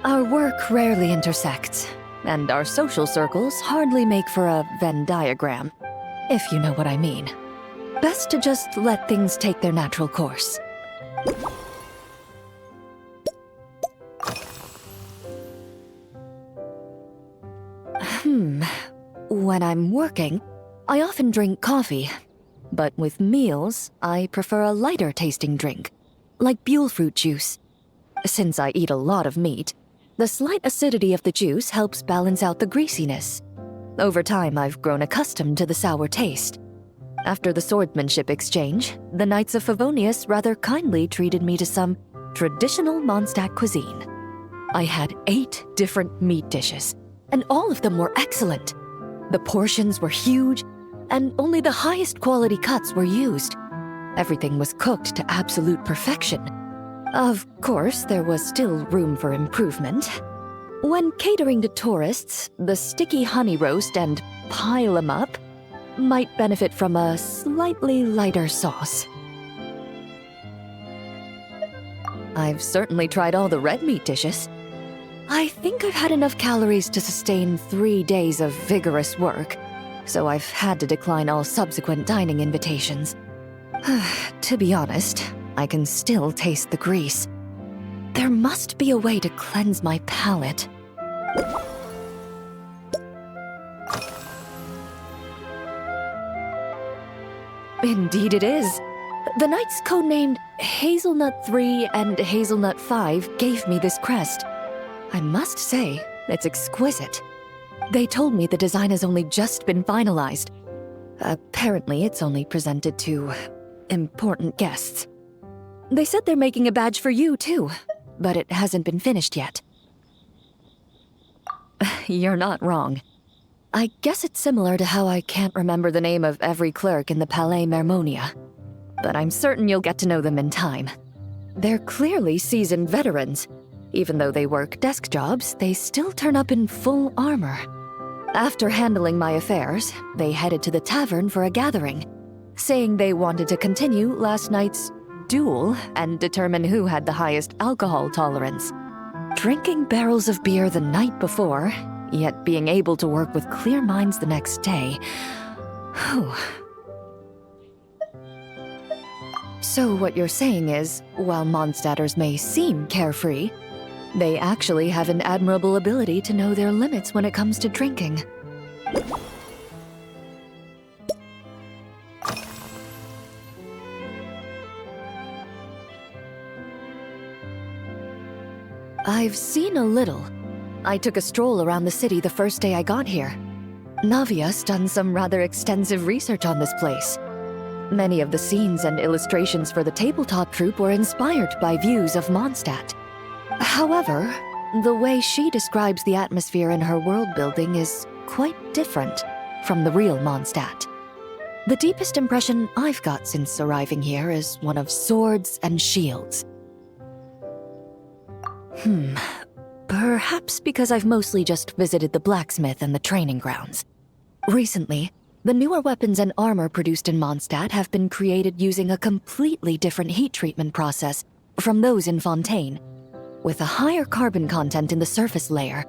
Our work rarely intersects, and our social circles hardly make for a Venn diagram, if you know what I mean. Best to just let things take their natural course. When I'm working, I often drink coffee. But with meals, I prefer a lighter tasting drink, like Buell fruit juice. Since I eat a lot of meat, the slight acidity of the juice helps balance out the greasiness. Over time, I've grown accustomed to the sour taste. After the swordsmanship exchange, the Knights of Favonius rather kindly treated me to some traditional Mondstadt cuisine. I had 8 different meat dishes, and all of them were excellent. The portions were huge, and only the highest quality cuts were used. Everything was cooked to absolute perfection. Of course, there was still room for improvement. When catering to tourists, the sticky honey roast and pile 'em up might benefit from a slightly lighter sauce. I've certainly tried all the red meat dishes. I think I've had enough calories to sustain 3 days of vigorous work, so I've had to decline all subsequent dining invitations. To be honest, I can still taste the grease. There must be a way to cleanse my palate. Indeed it is. The knights codenamed Hazelnut 3 and Hazelnut 5 gave me this crest. I must say, it's exquisite. They told me the design has only just been finalized. Apparently, it's only presented to important guests. They said they're making a badge for you, too, but it hasn't been finished yet. You're not wrong. I guess it's similar to how I can't remember the name of every clerk in the Palais Mermonia. But I'm certain you'll get to know them in time. They're clearly seasoned veterans. Even though they work desk jobs, they still turn up in full armor. After handling my affairs, they headed to the tavern for a gathering, saying they wanted to continue last night's duel and determine who had the highest alcohol tolerance. Drinking barrels of beer the night before, yet being able to work with clear minds the next day. Whew. So what you're saying is, while Mondstadters may seem carefree, they actually have an admirable ability to know their limits when it comes to drinking. I've seen a little. I took a stroll around the city the first day I got here. Navia's done some rather extensive research on this place. Many of the scenes and illustrations for the tabletop troupe were inspired by views of Mondstadt. However, the way she describes the atmosphere in her world building is quite different from the real Mondstadt. The deepest impression I've got since arriving here is one of swords and shields. Perhaps because I've mostly just visited the blacksmith and the training grounds. Recently, the newer weapons and armor produced in Mondstadt have been created using a completely different heat treatment process from those in Fontaine, with a higher carbon content in the surface layer.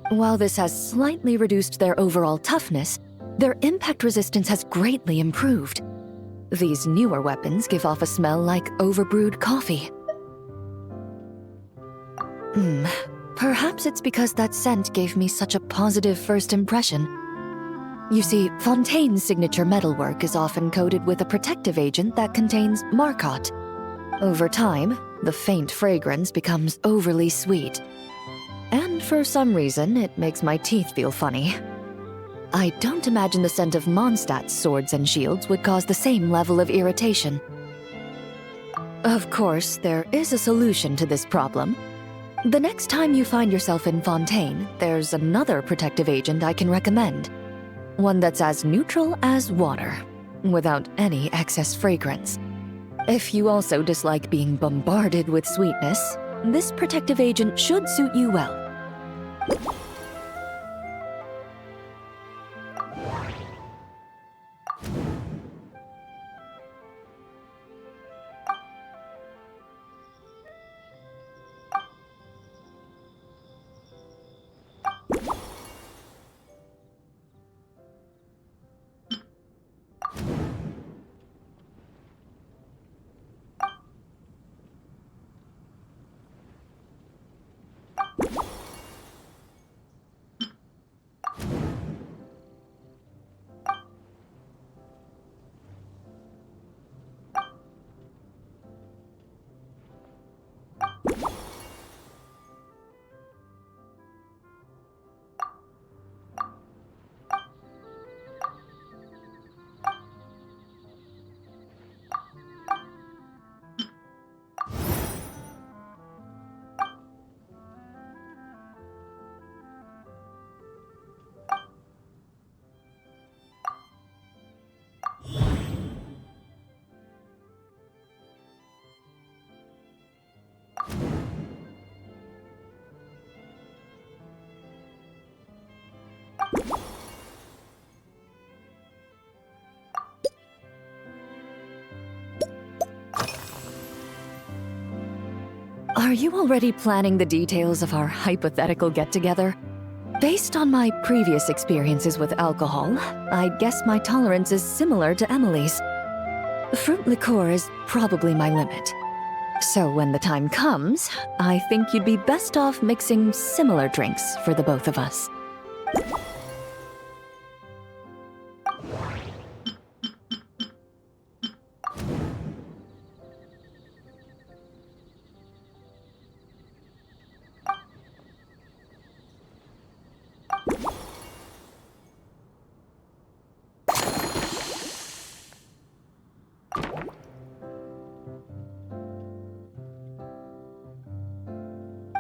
While this has slightly reduced their overall toughness, their impact resistance has greatly improved. These newer weapons give off a smell like overbrewed coffee. Perhaps it's because that scent gave me such a positive first impression. You see, Fontaine's signature metalwork is often coated with a protective agent that contains Marcotte. Over time, the faint fragrance becomes overly sweet. And for some reason, it makes my teeth feel funny. I don't imagine the scent of Mondstadt's swords and shields would cause the same level of irritation. Of course, there is a solution to this problem. The next time you find yourself in Fontaine, there's another protective agent I can recommend. One that's as neutral as water, without any excess fragrance. If you also dislike being bombarded with sweetness, this protective agent should suit you well. Are you already planning the details of our hypothetical get-together? Based on my previous experiences with alcohol, I guess my tolerance is similar to Emily's. Fruit liqueur is probably my limit. So when the time comes, I think you'd be best off mixing similar drinks for the both of us.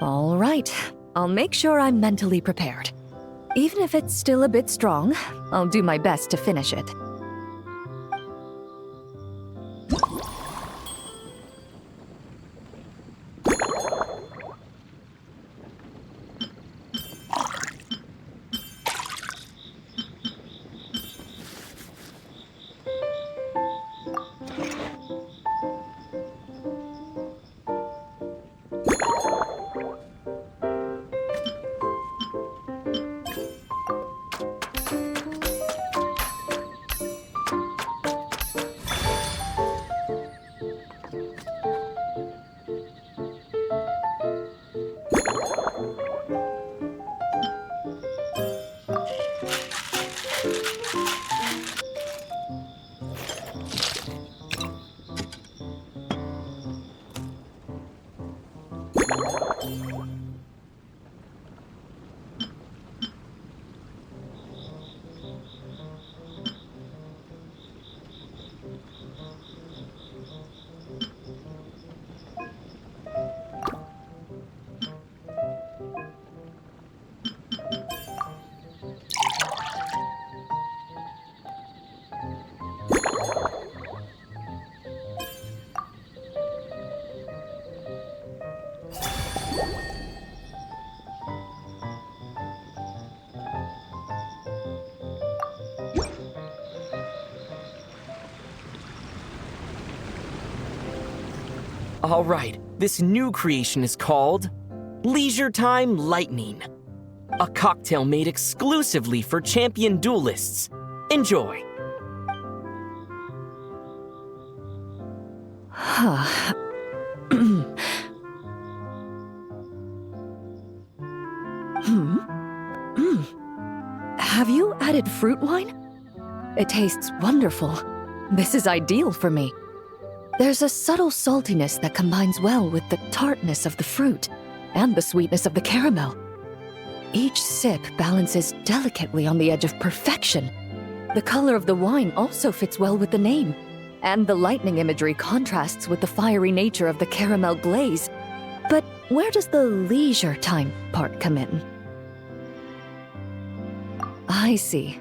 All right, I'll make sure I'm mentally prepared. Even if it's still a bit strong, I'll do my best to finish it. All right, this new creation is called Leisure Time Lightning. A cocktail made exclusively for champion duelists. Enjoy. Have you added fruit wine? It tastes wonderful. This is ideal for me. There's a subtle saltiness that combines well with the tartness of the fruit and the sweetness of the caramel. Each sip balances delicately on the edge of perfection. The color of the wine also fits well with the name, and the lightning imagery contrasts with the fiery nature of the caramel glaze. But where does the leisure time part come in? I see.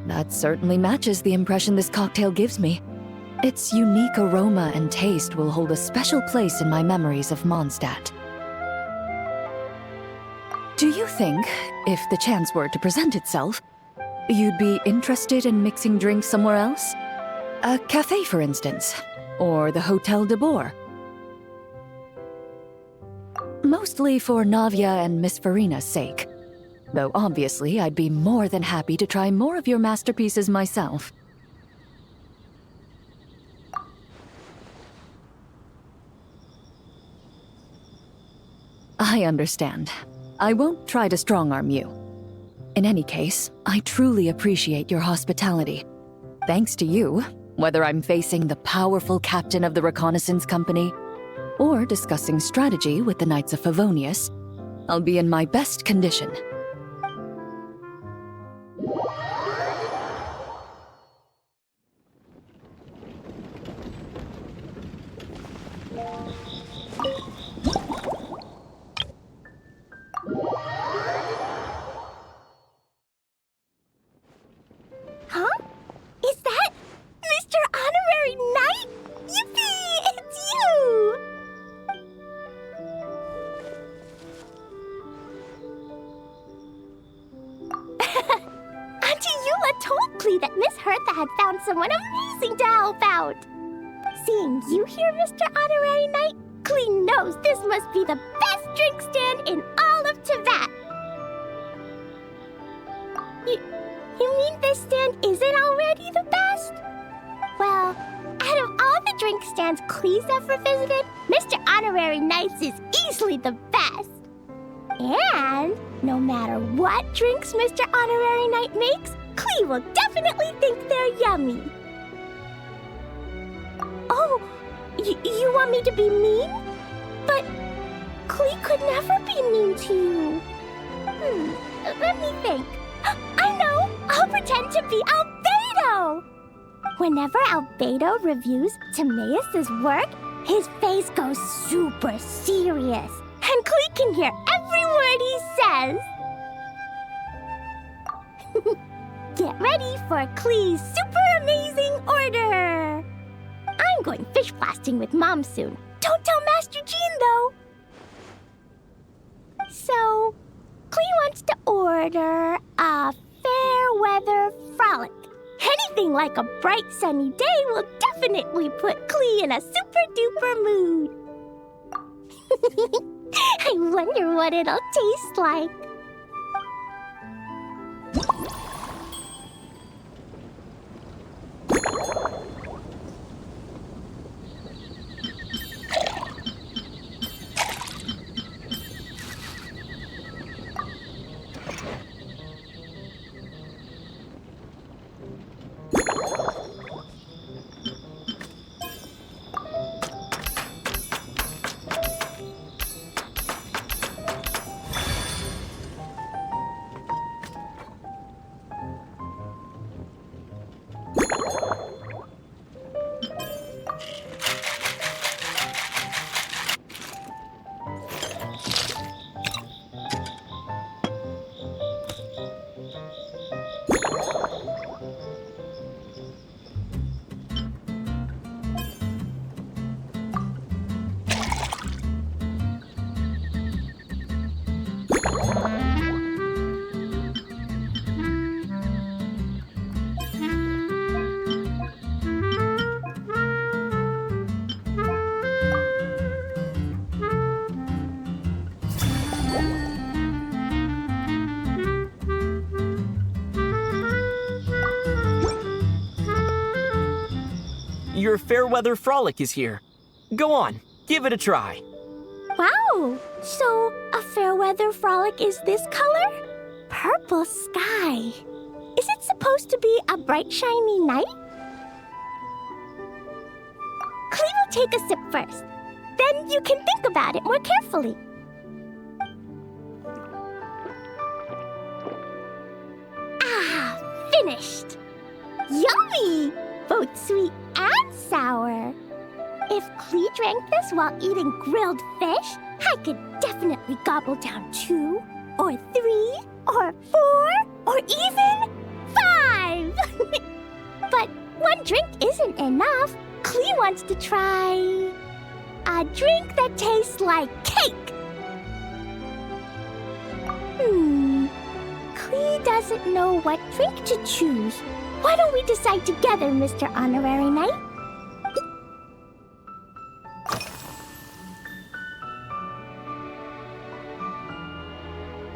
That certainly matches the impression this cocktail gives me. Its unique aroma and taste will hold a special place in my memories of Mondstadt. Do you think, if the chance were to present itself, you'd be interested in mixing drinks somewhere else? A cafe, for instance, or the Hotel de Boer? Mostly for Navia and Miss Farina's sake. Though obviously I'd be more than happy to try more of your masterpieces myself. I understand. I won't try to strong-arm you. In any case, I truly appreciate your hospitality. Thanks to you, whether I'm facing the powerful captain of the reconnaissance company or discussing strategy with the Knights of Favonius, I'll be in my best condition. Huh? Is that Mr. Honorary Knight? Yippee! It's you! Auntie Eula told Klee that Miss Hertha had found someone amazing to help out. Seeing you here, Mr. Honorary Knight, Klee knows this must be the best drink stand in all of Teyvat. You mean this stand isn't already the best? Well, out of all the drink stands Klee's ever visited, Mr. Honorary Knight's is easily the best. And no matter what drinks Mr. Honorary Knight makes, Klee will definitely think they're yummy. Oh, you want me to be mean? But Klee could never be mean to you. Let me think. I know! I'll pretend to be Albedo! Whenever Albedo reviews Timaeus' work, his face goes super serious, and Klee can hear every word he says. Get ready for Klee's super amazing order! I'm going fish blasting with Mom soon. Don't tell Master Jean, though! So, Klee wants to order a fair weather frolic. Anything like a bright sunny day will definitely put Klee in a super duper mood. I wonder what it'll taste like. your Fairweather Frolic is here. Go on, give it a try. Wow! So, a Fairweather Frolic is this color? Purple sky. Is it supposed to be a bright, shiny night? Clee will take a sip first. Then you can think about it more carefully. Ah, finished! Yummy! Both sweet and sour. If Clee drank this while eating grilled fish, I could definitely gobble down 2, or 3, or 4, or even 5! But one drink isn't enough. Clee wants to try a drink that tastes like cake. Clee doesn't know what drink to choose. Why don't we decide together, Mr. Honorary Knight?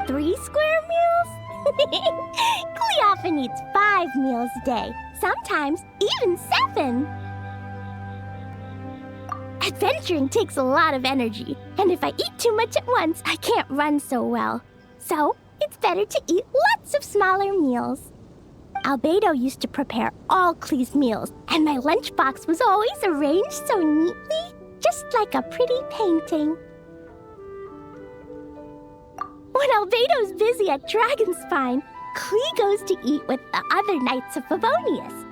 Three square meals? Clee often eats 5 meals a day, sometimes even 7. Adventuring takes a lot of energy, and if I eat too much at once, I can't run so well. So, it's better to eat lots of smaller meals. Albedo used to prepare all Clee's meals, and my lunchbox was always arranged so neatly, just like a pretty painting. When Albedo's busy at Dragonspine, Clee goes to eat with the other Knights of Favonius.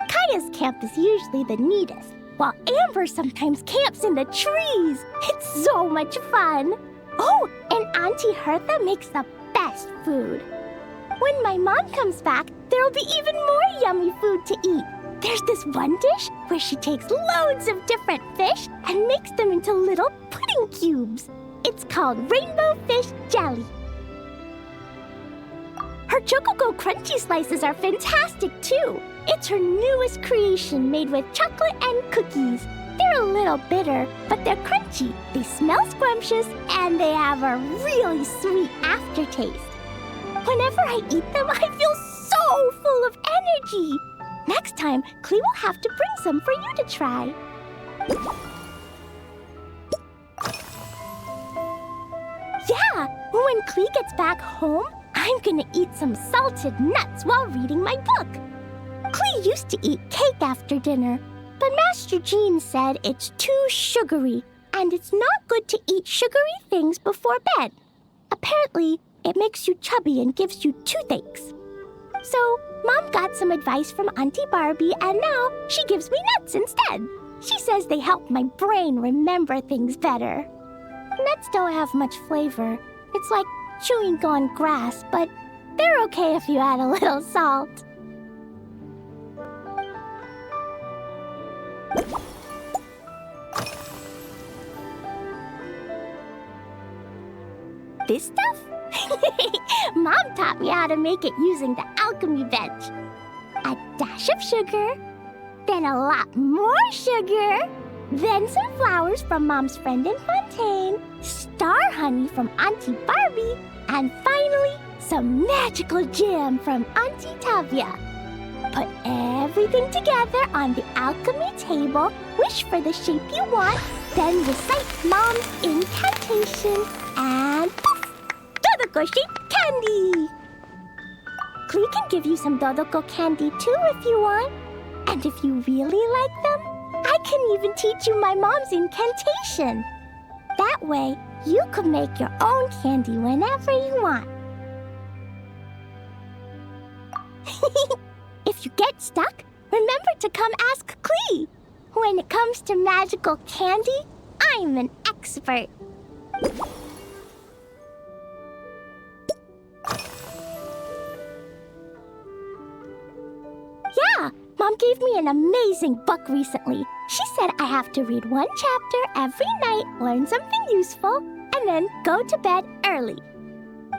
Kaya's camp is usually the neatest, while Amber sometimes camps in the trees. It's so much fun. Oh, and Auntie Hertha makes the best food. When my mom comes back, there'll be even more yummy food to eat. There's this one dish where she takes loads of different fish and makes them into little pudding cubes. It's called Rainbow Fish Jelly. Her Chococo Crunchy Slices are fantastic too. It's her newest creation made with chocolate and cookies. They're a little bitter, but they're crunchy. They smell scrumptious, and they have a really sweet aftertaste. Whenever I eat them, I feel so full of energy. Next time, Clee will have to bring some for you to try. Yeah, when Clee gets back home, I'm gonna eat some salted nuts while reading my book. Clee used to eat cake after dinner, but Master Jean said it's too sugary, and it's not good to eat sugary things before bed. Apparently, it makes you chubby and gives you toothaches. So, Mom got some advice from Auntie Barbie, and now she gives me nuts instead. She says they help my brain remember things better. Nuts don't have much flavor. It's like chewing on grass, but they're okay if you add a little salt. This stuff? Mom taught me how to make it using the alchemy bench. A dash of sugar, then a lot more sugar, then some flowers from Mom's friend in Fontaine, star honey from Auntie Barbie, and finally, some magical jam from Auntie Tavia. Put everything together on the alchemy table, wish for the shape you want, then recite Mom's incantation, and poof! Dodoko-shaped candy! Clee can give you some Dodoko candy too if you want. And if you really like them, I can even teach you my mom's incantation. That way, you could make your own candy whenever you want. If you get stuck, remember to come ask Clee. When it comes to magical candy, I'm an expert. Yeah, Mom gave me an amazing book recently. She said I have to read one chapter every night, learn something useful, and then go to bed early.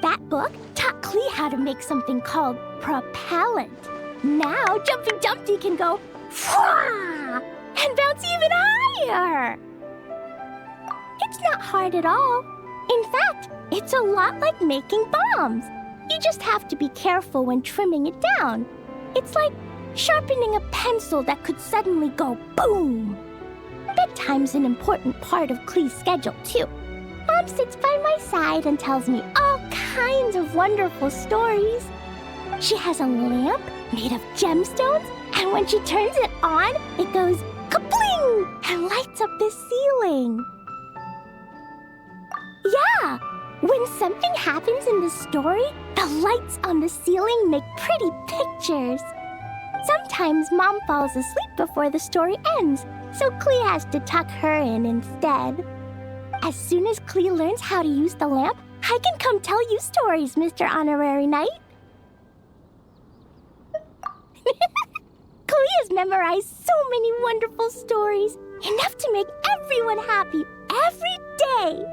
That book taught Clee how to make something called propellant. Now Jumpy Dumpty can go Fwah! And bounce even higher. It's not hard at all. In fact, it's a lot like making bombs. You just have to be careful when trimming it down. It's like sharpening a pencil that could suddenly go boom. Bedtime's an important part of Klee's schedule, too. Mom sits by my side and tells me all kinds of wonderful stories. She has a lamp made of gemstones, and when she turns it on, it goes kabling and lights up the ceiling. Yeah, when something happens in the story, the lights on the ceiling make pretty pictures. Sometimes Mom falls asleep before the story ends, so Klee has to tuck her in instead. As soon as Klee learns how to use the lamp, I can come tell you stories, Mr. Honorary Knight. Klee has memorized so many wonderful stories, enough to make everyone happy every day.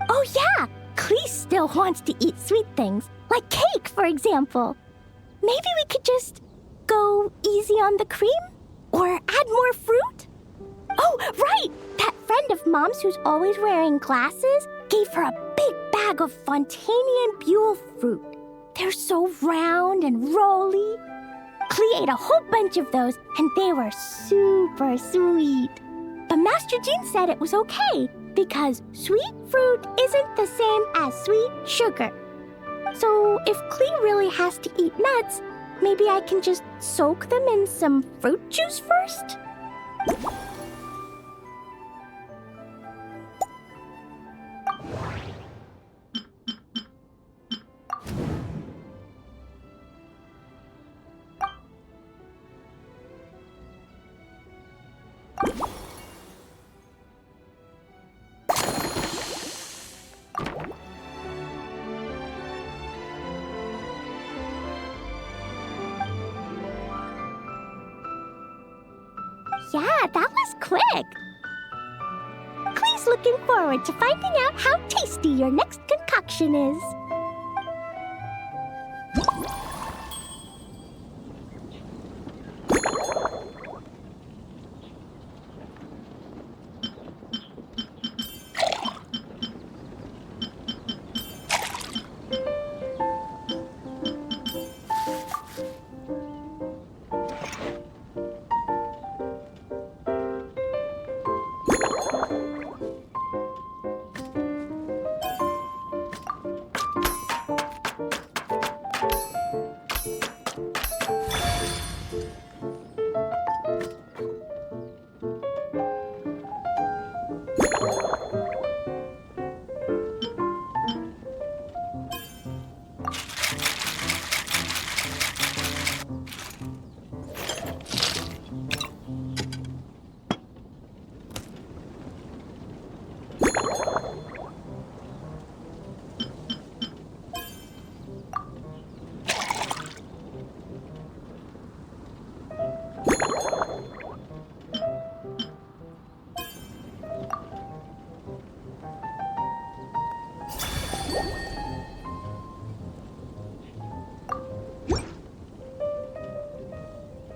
Oh yeah, Klee still wants to eat sweet things, like cake, for example. Maybe we could just go easy on the cream? Or add more fruit? Oh, right! That friend of Mom's who's always wearing glasses gave her a big bag of Fontanian Buell fruit. They're so round and rolly. Klee ate a whole bunch of those, and they were super sweet. But Master Jean said it was okay, because sweet fruit isn't the same as sweet sugar. So if Klee really has to eat nuts, maybe I can just soak them in some fruit juice first? Yeah, that was quick. Klee's looking forward to finding out how tasty your next concoction is.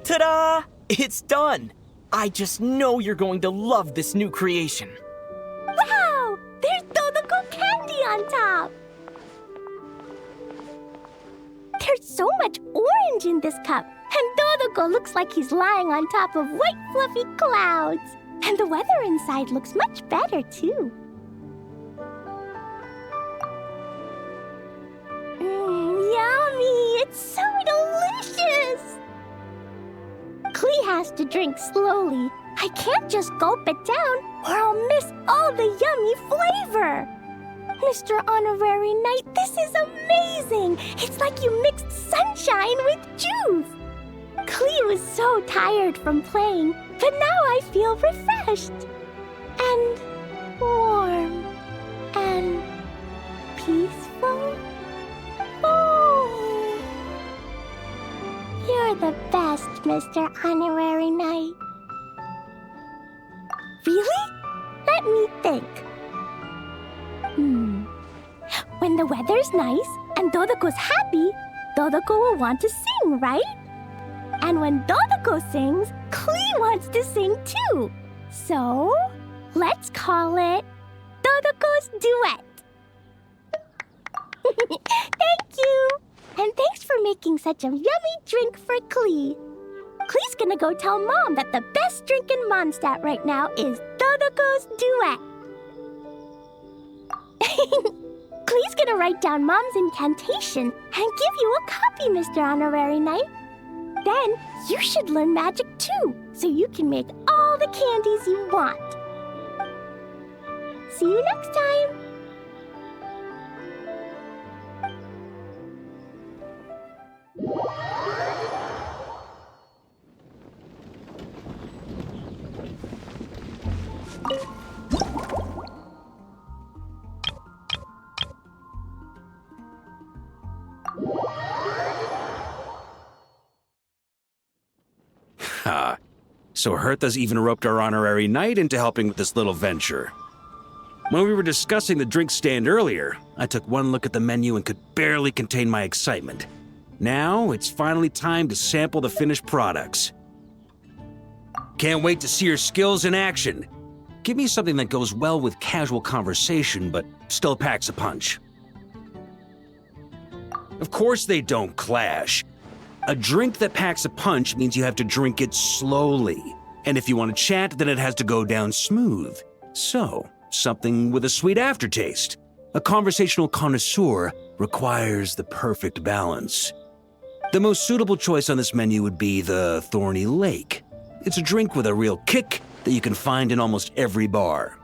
Ta-da! It's done! I just know you're going to love this new creation. Wow! There's Dodoco candy on top! There's so much orange in this cup, and Dodoco looks like he's lying on top of white fluffy clouds. And the weather inside looks much better, too. Yummy! It's so delicious! Klee has to drink slowly. I can't just gulp it down, or I'll miss all the yummy flavor. Mr. Honorary Knight, this is amazing! It's like you mixed sunshine with juice! Klee was so tired from playing, but now I feel refreshed. And warm. And peaceful. Oh! You're the best, Mr. Honorary Knight. Really? Let me think. When the weather's nice and Dodoko's happy, Dodoko will want to sing, right? And when Dodoko sings, Klee wants to sing too. So, let's call it Dodoko's Duet. Thank you! And thanks for making such a yummy drink for Klee. Klee's gonna go tell Mom that the best drink in Mondstadt right now is Dodoko's Duet. Klee's gonna write down Mom's incantation and give you a copy, Mr. Honorary Knight. Then you should learn magic too, so you can make all the candies you want. See you next time! So Hertha's even roped our honorary knight into helping with this little venture. When we were discussing the drink stand earlier, I took one look at the menu and could barely contain my excitement. Now, it's finally time to sample the finished products. Can't wait to see your skills in action. Give me something that goes well with casual conversation, but still packs a punch. Of course they don't clash. A drink that packs a punch means you have to drink it slowly. And if you want to chat, then it has to go down smooth. So, something with a sweet aftertaste. A conversational connoisseur requires the perfect balance. The most suitable choice on this menu would be the Thorny Lake. It's a drink with a real kick that you can find in almost every bar.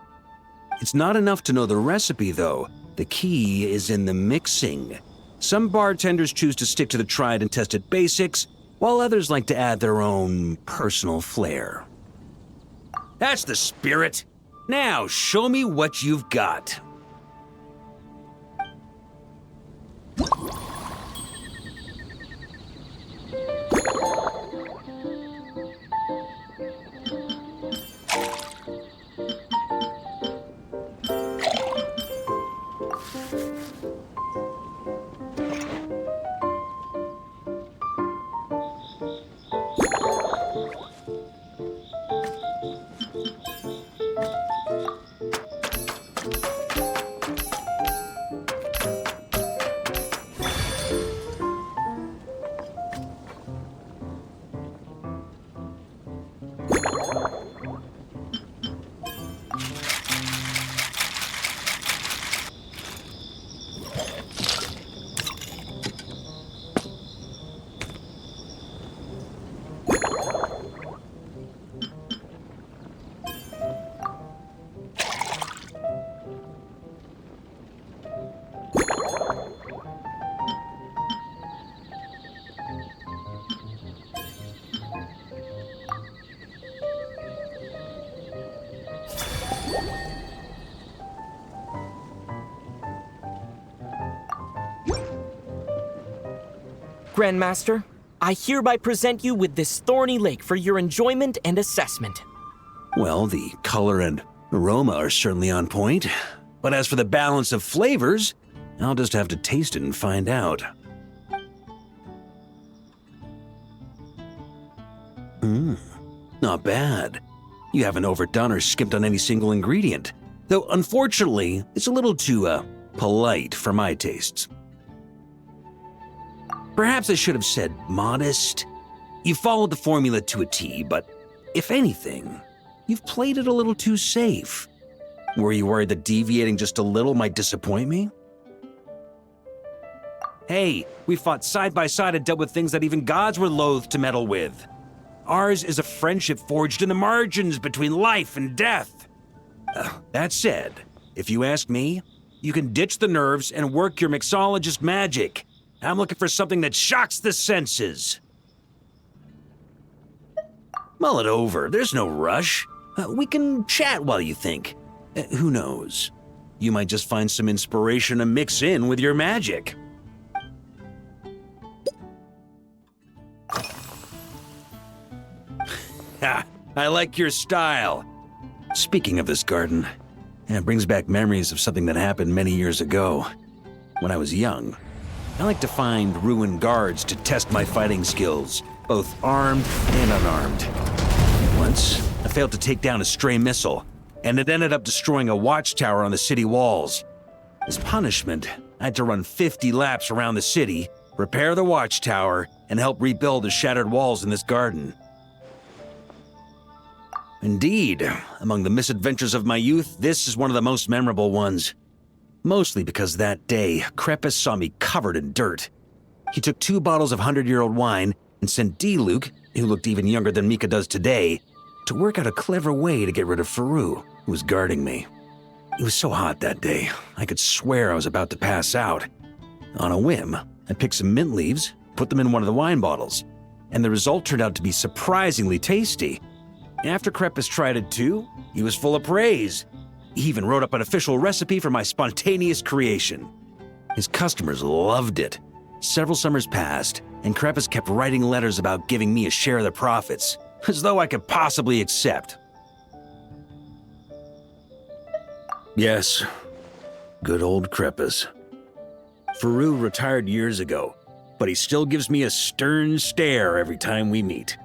It's not enough to know the recipe, though. The key is in the mixing. Some bartenders choose to stick to the tried and tested basics, while others like to add their own personal flair. That's the spirit. Now, show me what you've got. Grandmaster, I hereby present you with this Thorny Lake for your enjoyment and assessment. Well, the color and aroma are certainly on point. But as for the balance of flavors, I'll just have to taste it and find out. Not bad. You haven't overdone or skimped on any single ingredient. Though, unfortunately, it's a little too, polite for my tastes. Perhaps I should have said modest. You followed the formula to a T, but if anything, You've played it a little too safe. Were you worried that deviating just a little might disappoint me? Hey, we fought side by side and dealt with things that even gods were loath to meddle with. Ours is a friendship forged in the margins between life and death. That said, if you ask me, you can ditch the nerves and work your mixologist magic. I'm looking for something that shocks the senses. Mull it over, there's no rush. We can chat while you think. Who knows? You might just find some inspiration to mix in with your magic. Ha! I like your style. Speaking of this garden, it brings back memories of something that happened many years ago. When I was young, I like to find ruined guards to test my fighting skills, both armed and unarmed. Once, I failed to take down a stray missile, and it ended up destroying a watchtower on the city walls. As punishment, I had to run 50 laps around the city, repair the watchtower, and help rebuild the shattered walls in this garden. Indeed, among the misadventures of my youth, this is one of the most memorable ones. Mostly because that day, Crepus saw me covered in dirt. He took 2 bottles of 100-year-old wine and sent D-Luke, who looked even younger than Mika does today, to work out a clever way to get rid of Faru, who was guarding me. It was so hot that day, I could swear I was about to pass out. On a whim, I picked some mint leaves, put them in one of the wine bottles, and the result turned out to be surprisingly tasty. After Crepus tried it too, he was full of praise. He even wrote up an official recipe for my spontaneous creation. His customers loved it. Several summers passed, and Crepus kept writing letters about giving me a share of the profits, as though I could possibly accept. Yes, good old Crepus. Faru retired years ago, but he still gives me a stern stare every time we meet.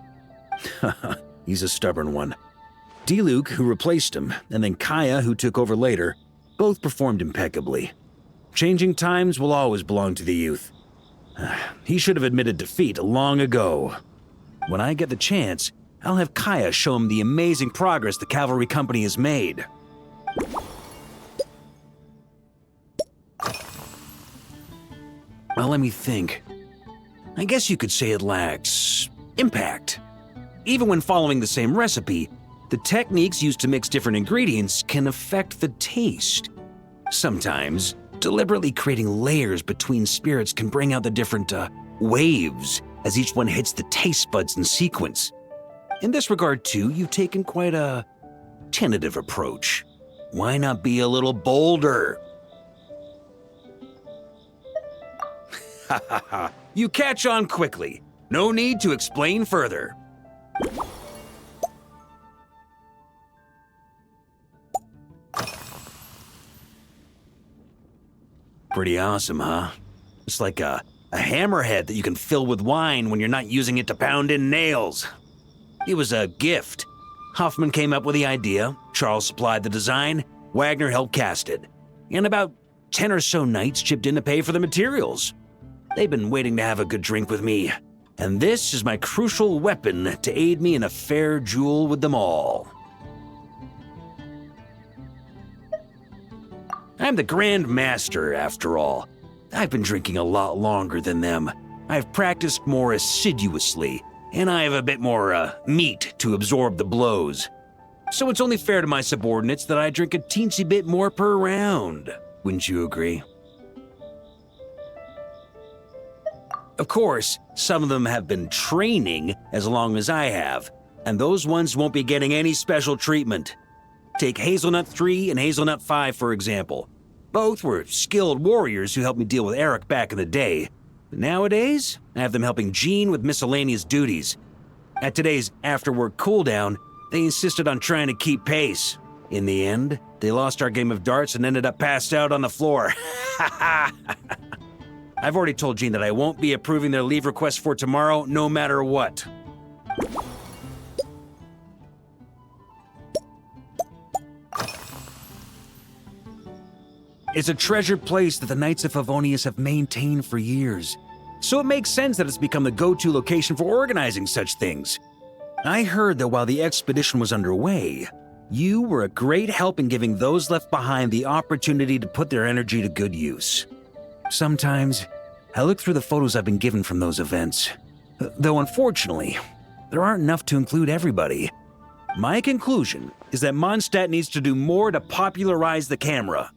He's a stubborn one. D-Luke, who replaced him, and then Kaya, who took over later, both performed impeccably. Changing times will always belong to the youth. He should have admitted defeat long ago. When I get the chance, I'll have Kaya show him the amazing progress the cavalry company has made. Well, let me think. I guess you could say it lacks impact. Even when following the same recipe, the techniques used to mix different ingredients can affect the taste. Sometimes, deliberately creating layers between spirits can bring out the different waves as each one hits the taste buds in sequence. In this regard, too, you've taken quite a tentative approach. Why not be a little bolder? Ha ha ha, you catch on quickly. No need to explain further. Pretty awesome, huh? It's like a hammerhead that you can fill with wine when you're not using it to pound in nails. It was a gift. Hoffman came up with the idea, Charles supplied the design, Wagner helped cast it, and about 10 or so knights chipped in to pay for the materials. They've been waiting to have a good drink with me, and this is my crucial weapon to aid me in a fair duel with them all. I'm the Grand Master, after all. I've been drinking a lot longer than them. I've practiced more assiduously, and I have a bit more, meat to absorb the blows. So it's only fair to my subordinates that I drink a teensy bit more per round. Wouldn't you agree? Of course, some of them have been training as long as I have, and those ones won't be getting any special treatment. Take Hazelnut 3 and Hazelnut 5, for example. Both were skilled warriors who helped me deal with Eric back in the day. But nowadays, I have them helping Jean with miscellaneous duties. At today's after-work cooldown, they insisted on trying to keep pace. In the end, they lost our game of darts and ended up passed out on the floor. I've already told Jean that I won't be approving their leave request for tomorrow, no matter what. It's a treasured place that the Knights of Favonius have maintained for years, so it makes sense that it's become the go-to location for organizing such things. I heard that while the expedition was underway, you were a great help in giving those left behind the opportunity to put their energy to good use. Sometimes, I look through the photos I've been given from those events, though unfortunately, there aren't enough to include everybody. My conclusion is that Mondstadt needs to do more to popularize the camera.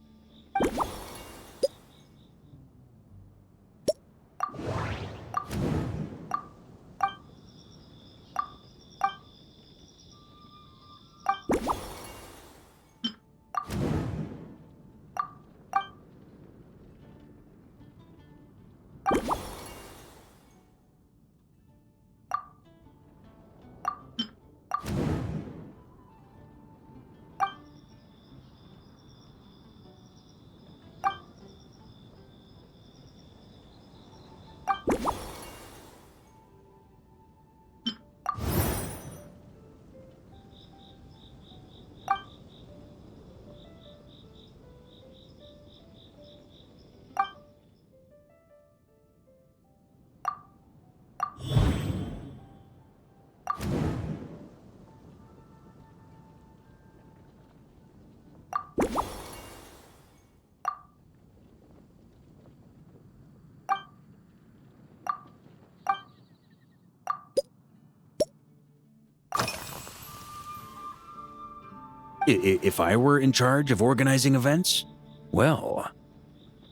If I were in charge of organizing events, well,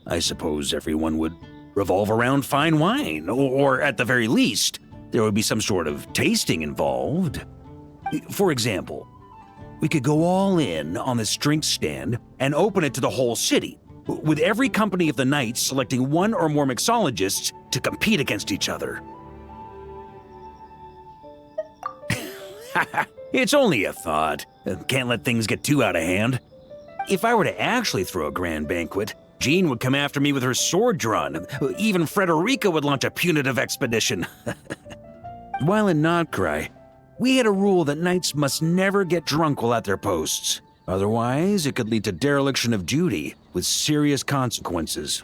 I suppose everyone would revolve around fine wine, or at the very least, there would be some sort of tasting involved. For example, we could go all in on this drink stand and open it to the whole city, with every company of the Knights selecting one or more mixologists to compete against each other. It's only a thought. Can't let things get too out of hand. If I were to actually throw a grand banquet, Jean would come after me with her sword drawn. Even Frederica would launch a punitive expedition. While in Notcry, we had a rule that knights must never get drunk while at their posts. Otherwise, it could lead to dereliction of duty, with serious consequences.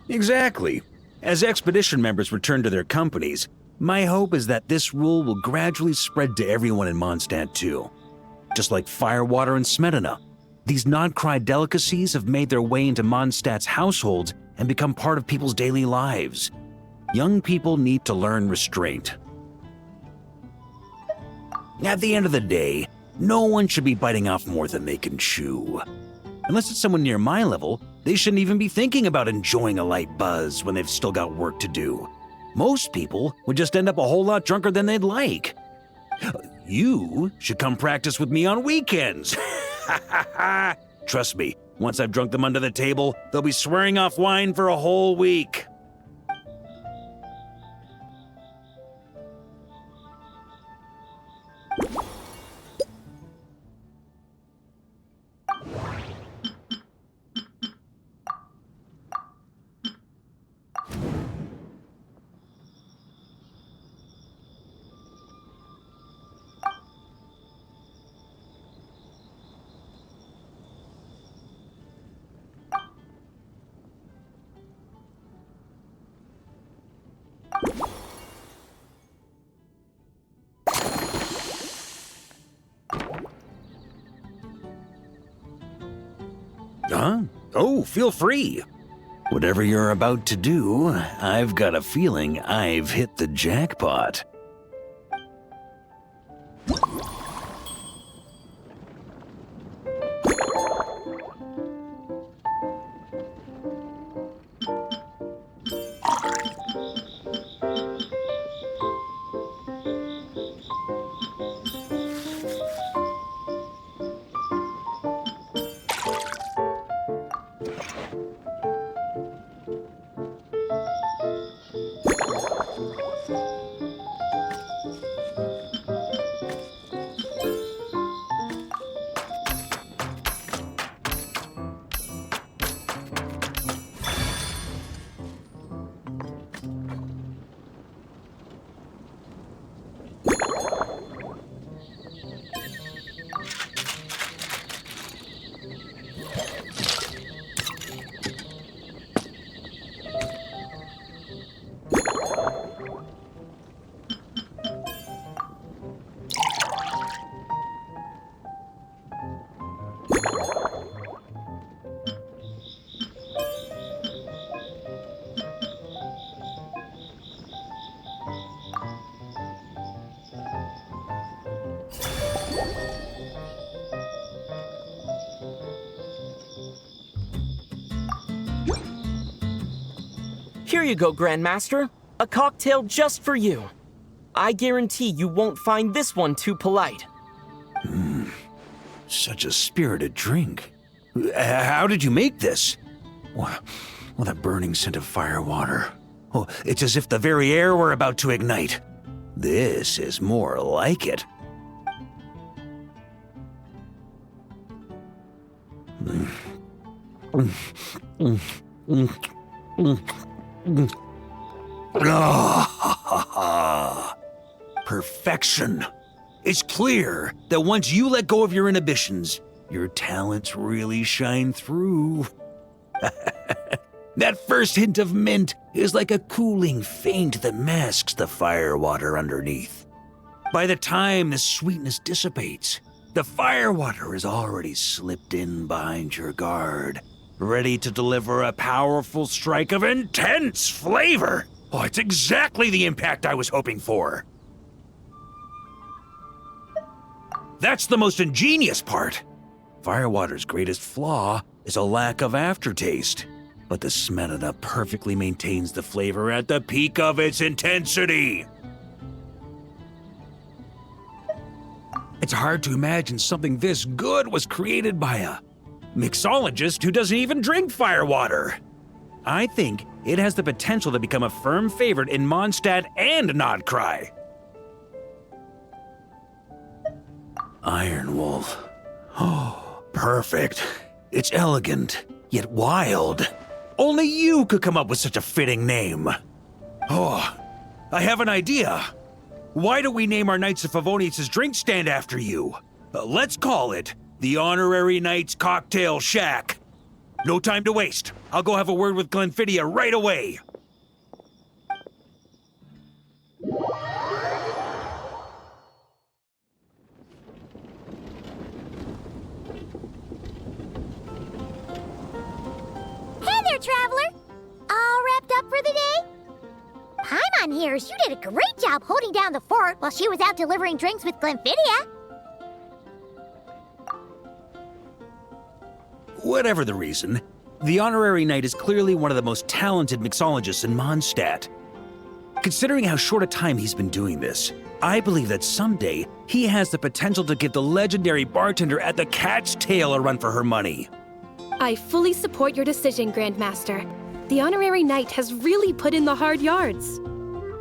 Exactly. As expedition members return to their companies, my hope is that this rule will gradually spread to everyone in Mondstadt too. Just like firewater and smetana, these Notcry delicacies have made their way into Mondstadt's households and become part of people's daily lives. Young people need to learn restraint. At the end of the day, no one should be biting off more than they can chew. Unless it's someone near my level, they shouldn't even be thinking about enjoying a light buzz when they've still got work to do. Most people would just end up a whole lot drunker than they'd like. You should come practice with me on weekends. Trust me, once I've drunk them under the table, they'll be swearing off wine for a whole week. Huh? Oh, feel free. Whatever you're about to do, I've got a feeling I've hit the jackpot. Here you go, Grandmaster. A cocktail just for you. I guarantee you won't find this one too polite. Such a spirited drink. How did you make this? Well, the burning scent of firewater. Oh, it's as if the very air were about to ignite. This is more like it. Perfection. It's clear that once you let go of your inhibitions, your talents really shine through. That first hint of mint is like a cooling feint that masks the firewater underneath. By the time the sweetness dissipates, the firewater has already slipped in behind your guard, ready to deliver a powerful strike of intense flavor. Oh, it's exactly the impact I was hoping for. That's the most ingenious part. Firewater's greatest flaw is a lack of aftertaste, but the Smetana perfectly maintains the flavor at the peak of its intensity. It's hard to imagine something this good was created by a mixologist who doesn't even drink firewater. I think it has the potential to become a firm favorite in Mondstadt and Nodcry. Iron Wolf. Oh, perfect. It's elegant, yet wild. Only you could come up with such a fitting name. Oh, I have an idea. Why don't we name our Knights of Favonius' drink stand after you? Let's call it the Honorary Knights Cocktail Shack. No time to waste. I'll go have a word with Glenfiddia right away. Hey there, traveler! All wrapped up for the day? Paimon hears you did a great job holding down the fort while she was out delivering drinks with Glenfiddia. Whatever the reason, the Honorary Knight is clearly one of the most talented mixologists in Mondstadt. Considering how short a time he's been doing this, I believe that someday he has the potential to give the legendary bartender at the Cat's Tail a run for her money. I fully support your decision, Grandmaster. The Honorary Knight has really put in the hard yards.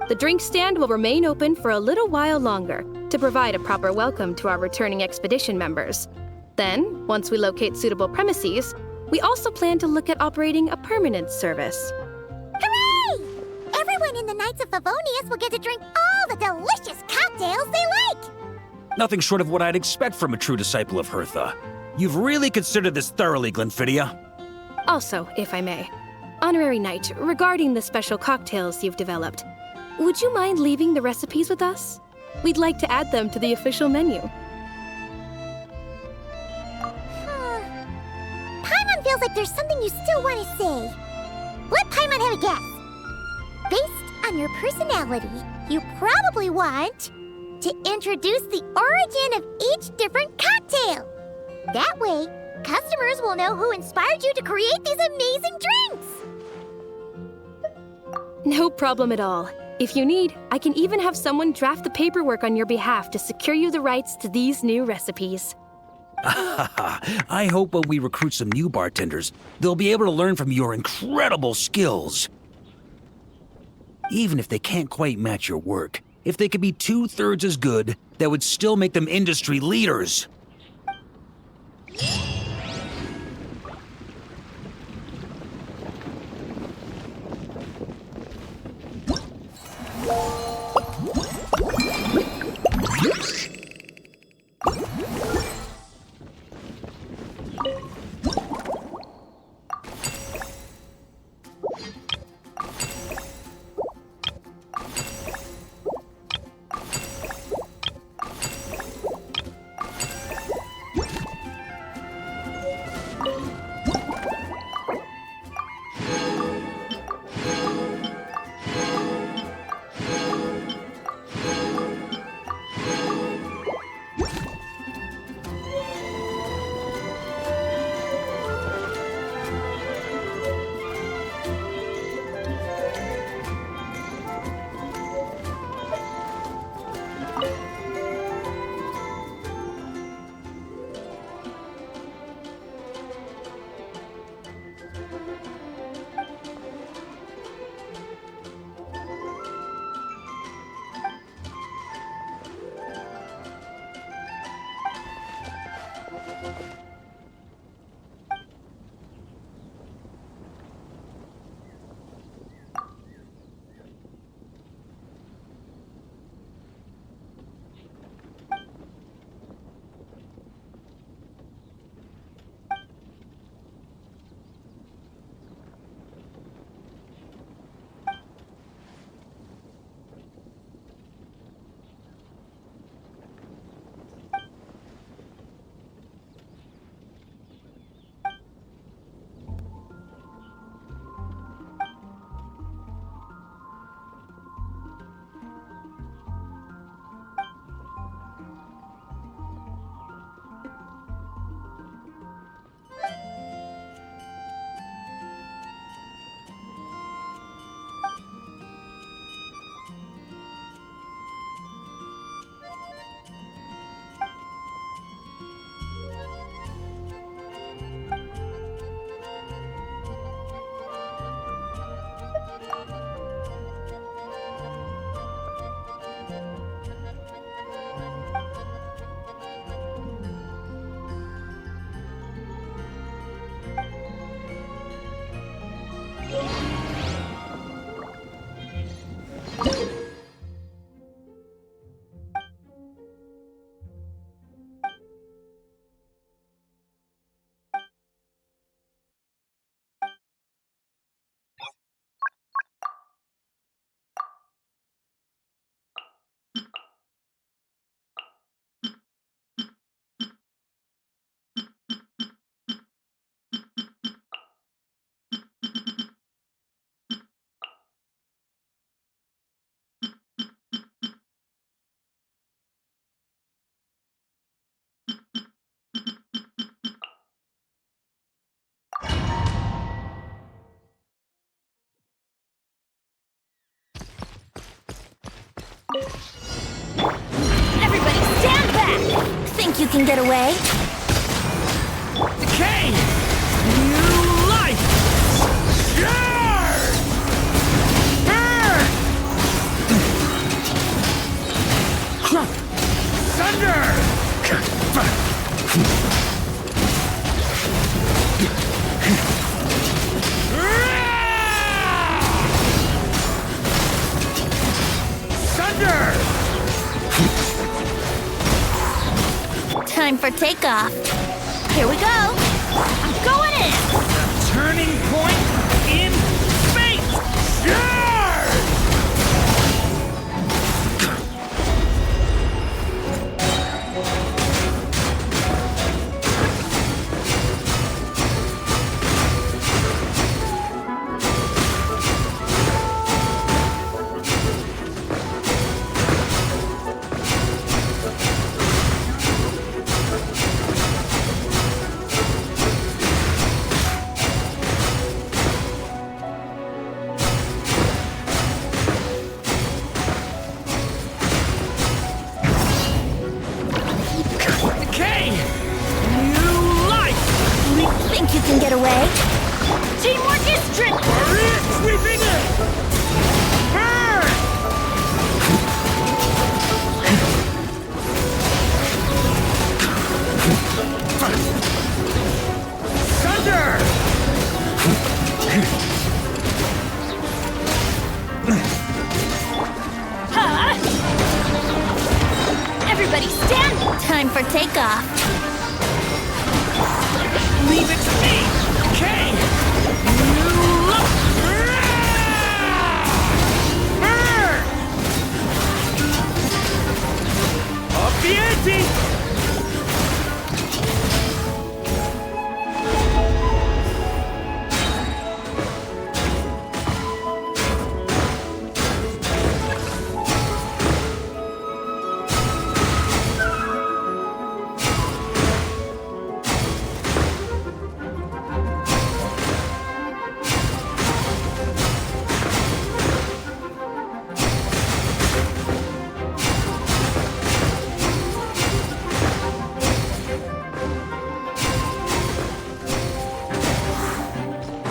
The drink stand will remain open for a little while longer to provide a proper welcome to our returning expedition members. Then, once we locate suitable premises, we also plan to look at operating a permanent service. Hooray! Everyone in the Knights of Favonius will get to drink all the delicious cocktails they like! Nothing short of what I'd expect from a true disciple of Hertha. You've really considered this thoroughly, Glenfiddia. Also, if I may, Honorary Knight, regarding the special cocktails you've developed, would you mind leaving the recipes with us? We'd like to add them to the official menu. Paimon feels like there's something you still want to say. Let Paimon have a guess. Based on your personality, you probably want to introduce the origin of each different cocktail. That way, customers will know who inspired you to create these amazing drinks. No problem at all. If you need, I can even have someone draft the paperwork on your behalf to secure you the rights to these new recipes. I hope when we recruit some new bartenders, they'll be able to learn from your incredible skills. Even if they can't quite match your work, if they could be 2/3 as good, that would still make them industry leaders. Everybody stand back! Think you can get away? Decay! New life! Thunder! Thunder! Time for takeoff. Here we go! I'm going in! Turning point in fate! Decay! New life! Think you can get away? Teamwork is strength! Sweeping in! Burn! Thunder! Everybody stand! Time for takeoff. Leave it to me! Okay! New look! Burn! Up the ante!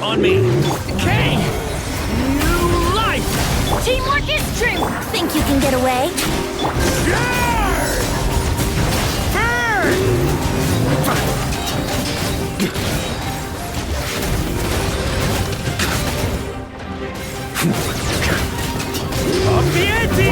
On me! Okay! New life! Teamwork is strength! Think you can get away? Up the ante!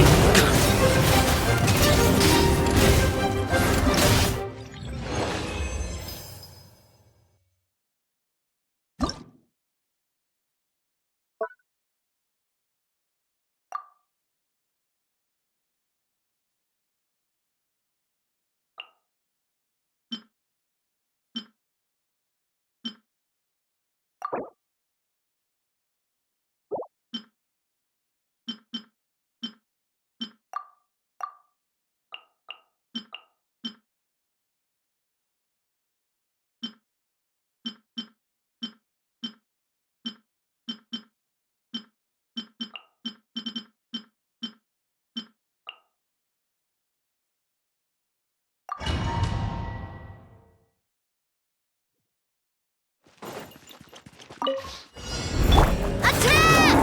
Attack!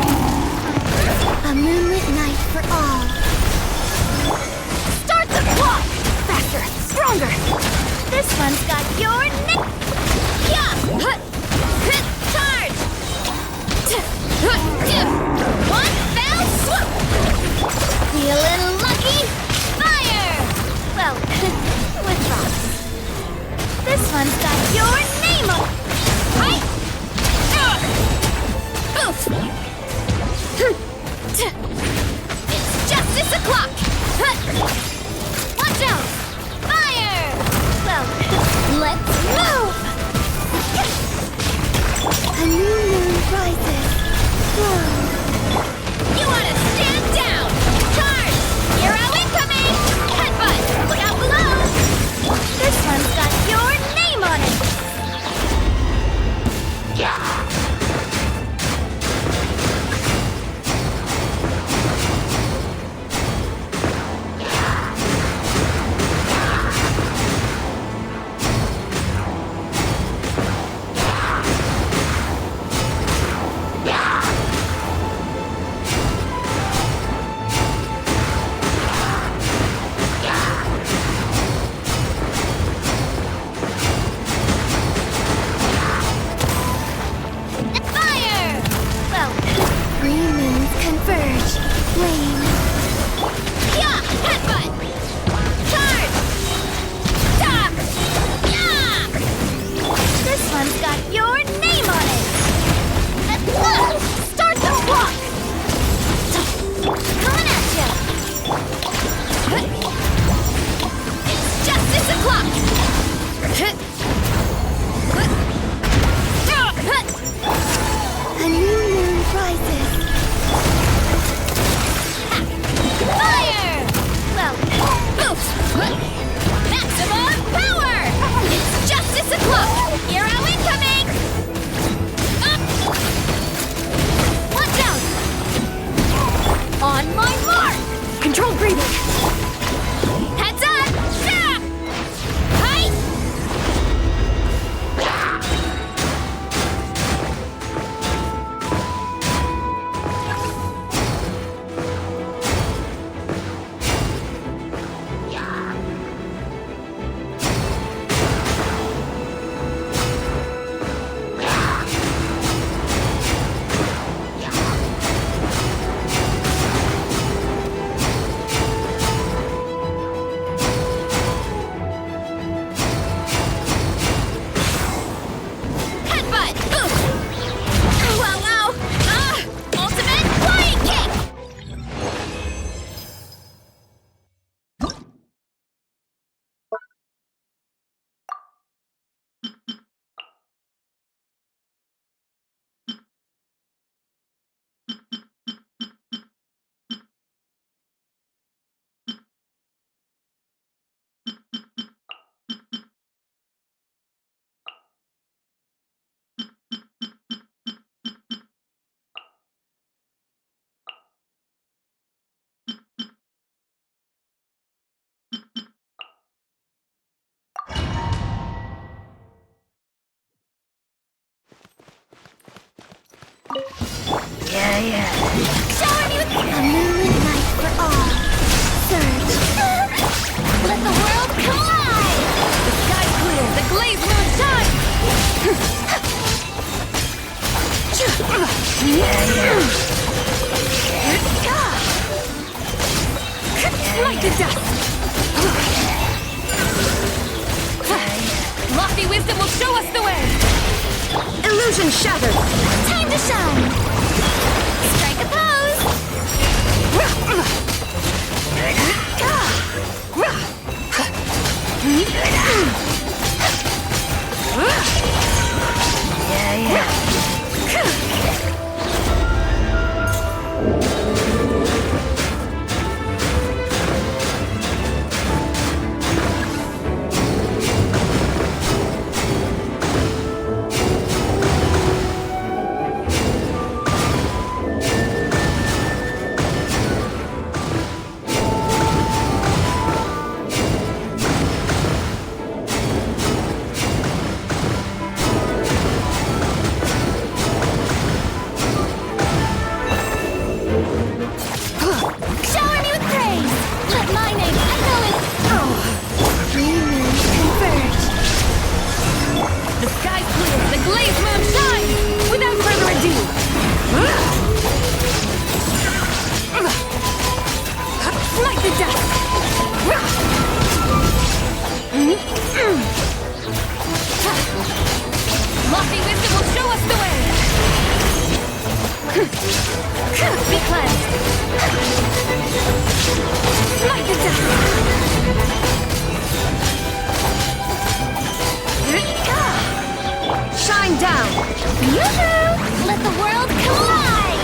A moonlit night for all. Start the clock! Faster, stronger! This one's got your neck! Yeah! Hit! Charge! One fell swoop! Feeling lucky? Fire! Well, with rocks. This one's got your name on it! Right? Shower me with a moonlit night for all. Surge. Let the world collide! The sky clear, the glazed moon shines! Light the dust! Lofty wisdom will show us the way! Illusion shattered! Time to shine! Strike a pose! Shower me with praise! Let my name echo in... Oh! Three moons converge! The sky clear, the glazed moon shines! Without further ado! Light the dust! Lofty wisdom will show us the way! Be cleansed! Light the dust! Shine down! Yoo-hoo! Let the world collide!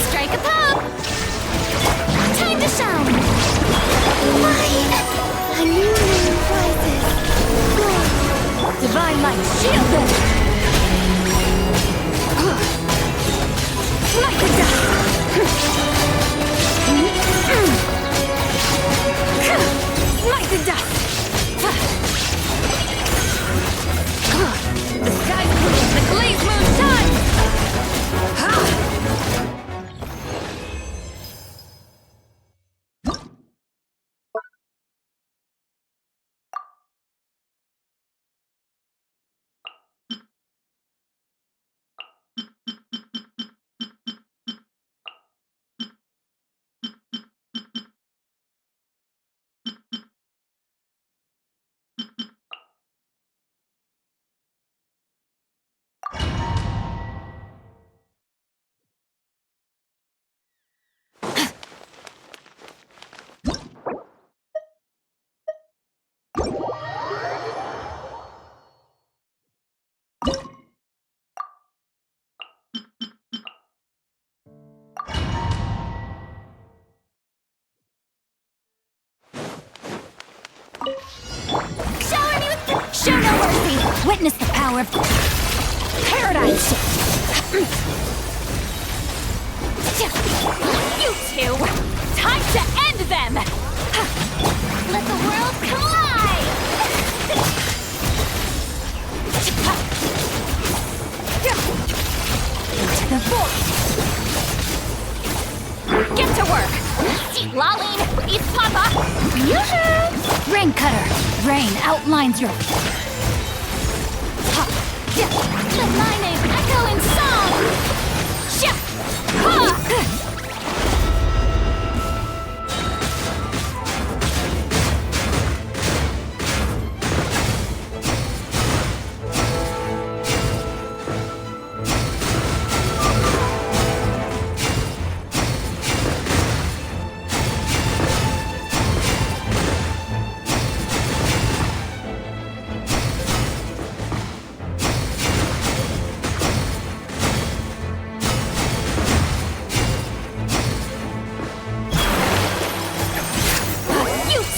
Strike a pop! Time to shine! Light! A new moon rises! Divine light, shield them! Light the dust! Light the dust! The sky clear, the glazed moon shines! Shower me with... Show no mercy! Witness the power of... Paradigm shift! You two! Time to end them! Let the world collide! Into the void! Get to work! Laline! East Papa! Yoo-hoo! Rain Cutter! Rain outlines your... Let my name echo in song!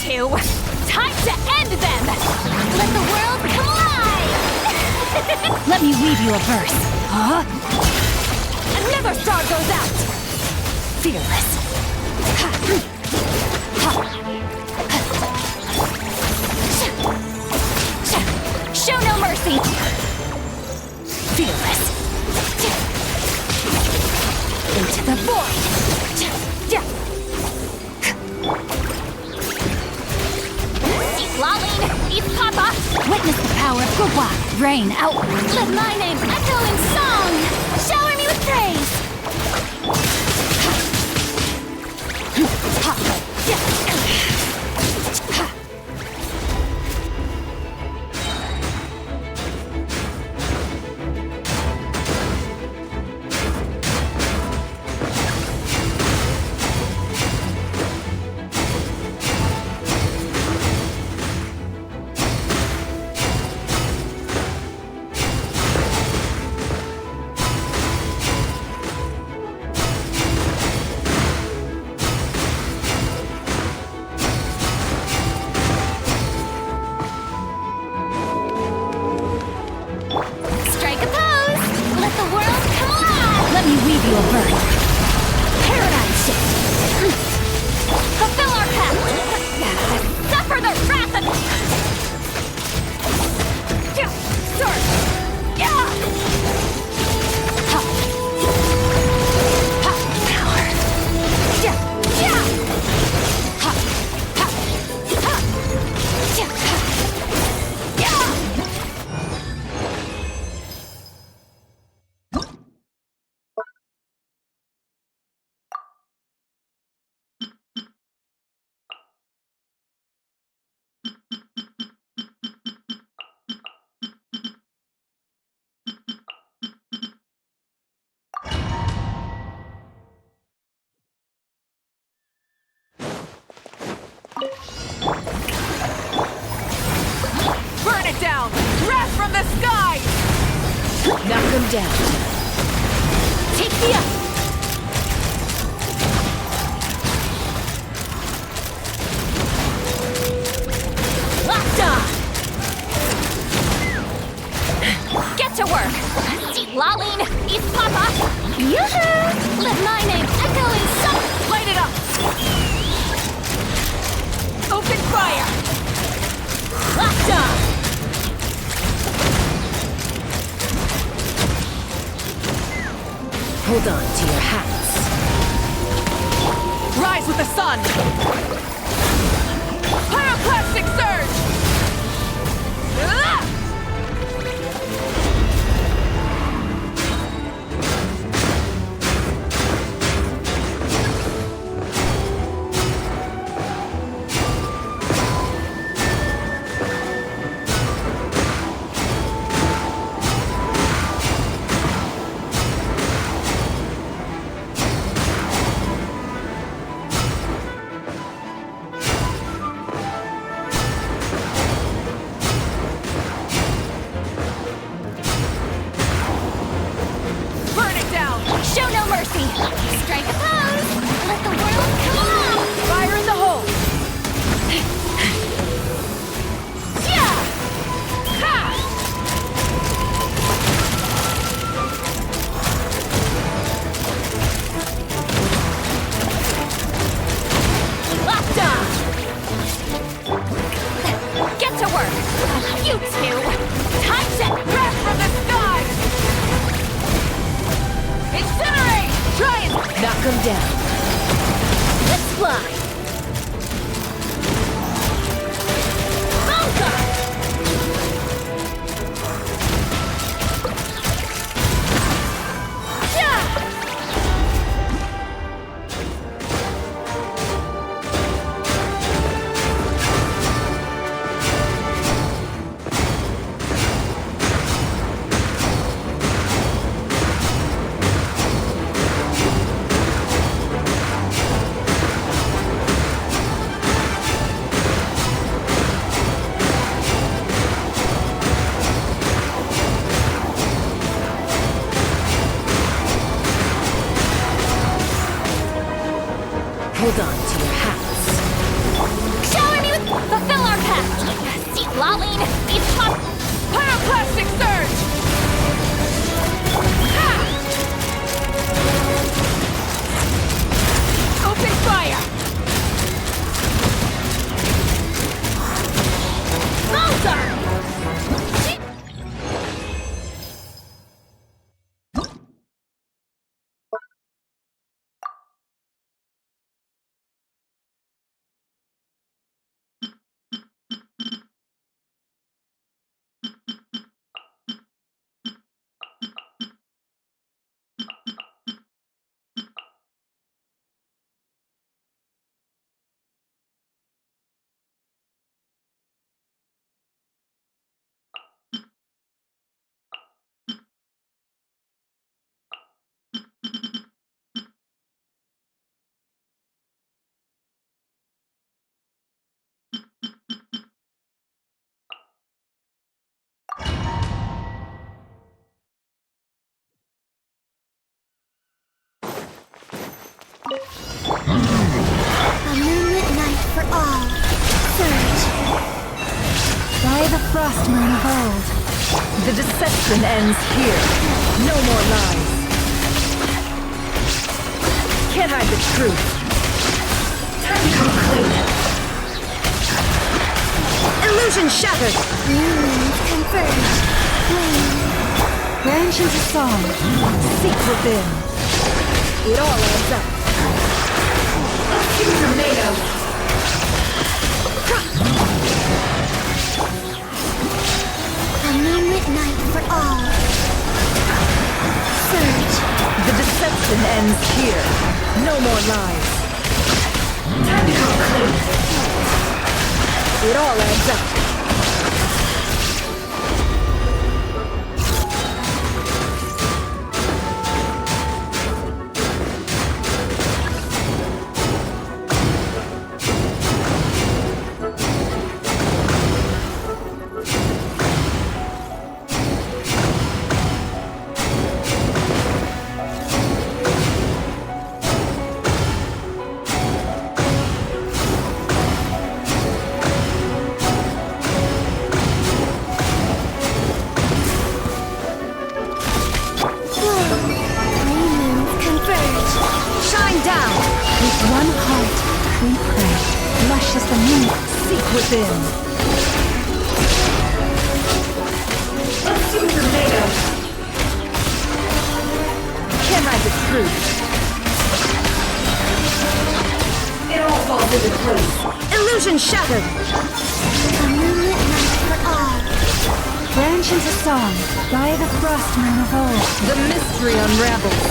two! Time to end them! Let the world collide! Let me weave you a verse. Huh? Another star goes out! Fearless. Show no mercy! Fearless. Into the void. Lolling, eat Papa! Witness the power of Gugwa. Rain outward. Let my name echo in song! Shower me with praise! Strike a pose! Let the world collide! Let me weave you a verse. Paradigm shift! Fulfill our path! Suffer the wrath of... Sword! Power. Burn it down! Wrath from the sky! Knock them down. Take me up! Locked on! Get to work! Lolling, eat Papa! Yoo-hoo! Let my name echo in some... Light it up! Open fire! Locked on! Hold on to your hats. Rise with the sun! Pyroclastic surge! Ah! Show no mercy! Strike a pose! Let the world collide! Fire in the hole! Yeah! Ha! Locked on! Get to work! You two! Time to... Wrath from the sky! Incinerate! Try and knock them down. Let's fly! Bonka! Yeah! Hold on to your hats. Shower me with See, Lolene, these pop... Pyroclastic surge! Open fire! Balzer! A moonlit night for all. Surge. By the frost moon of old, the deception ends here. No more lies. Can't hide the truth. Time to come clean. Illusion shattered. Converge. Branch into song. Seek within. It all adds up. Tornado. A moonlit night for all. Surge. The deception ends here. No more lies. Time to come clean. It all adds up. With one heart, we pray. Lush as the moon, seek within. Let's see what you're made of. Can't hide the truth. It all falls into place. Illusion shattered. A moonlit night for all. Branch into song, by the frost moon of old. The mystery unravels.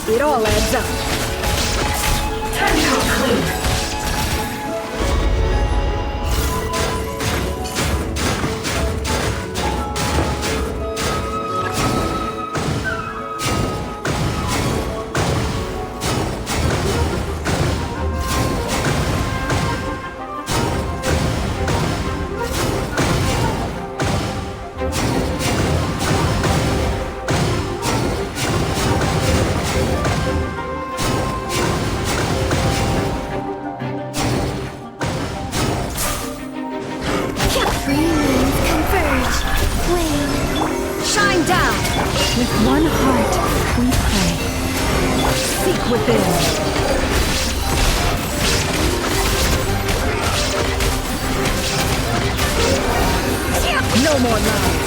It all adds up. Time to come clean. With one heart, we pray. Seek within. No more lies.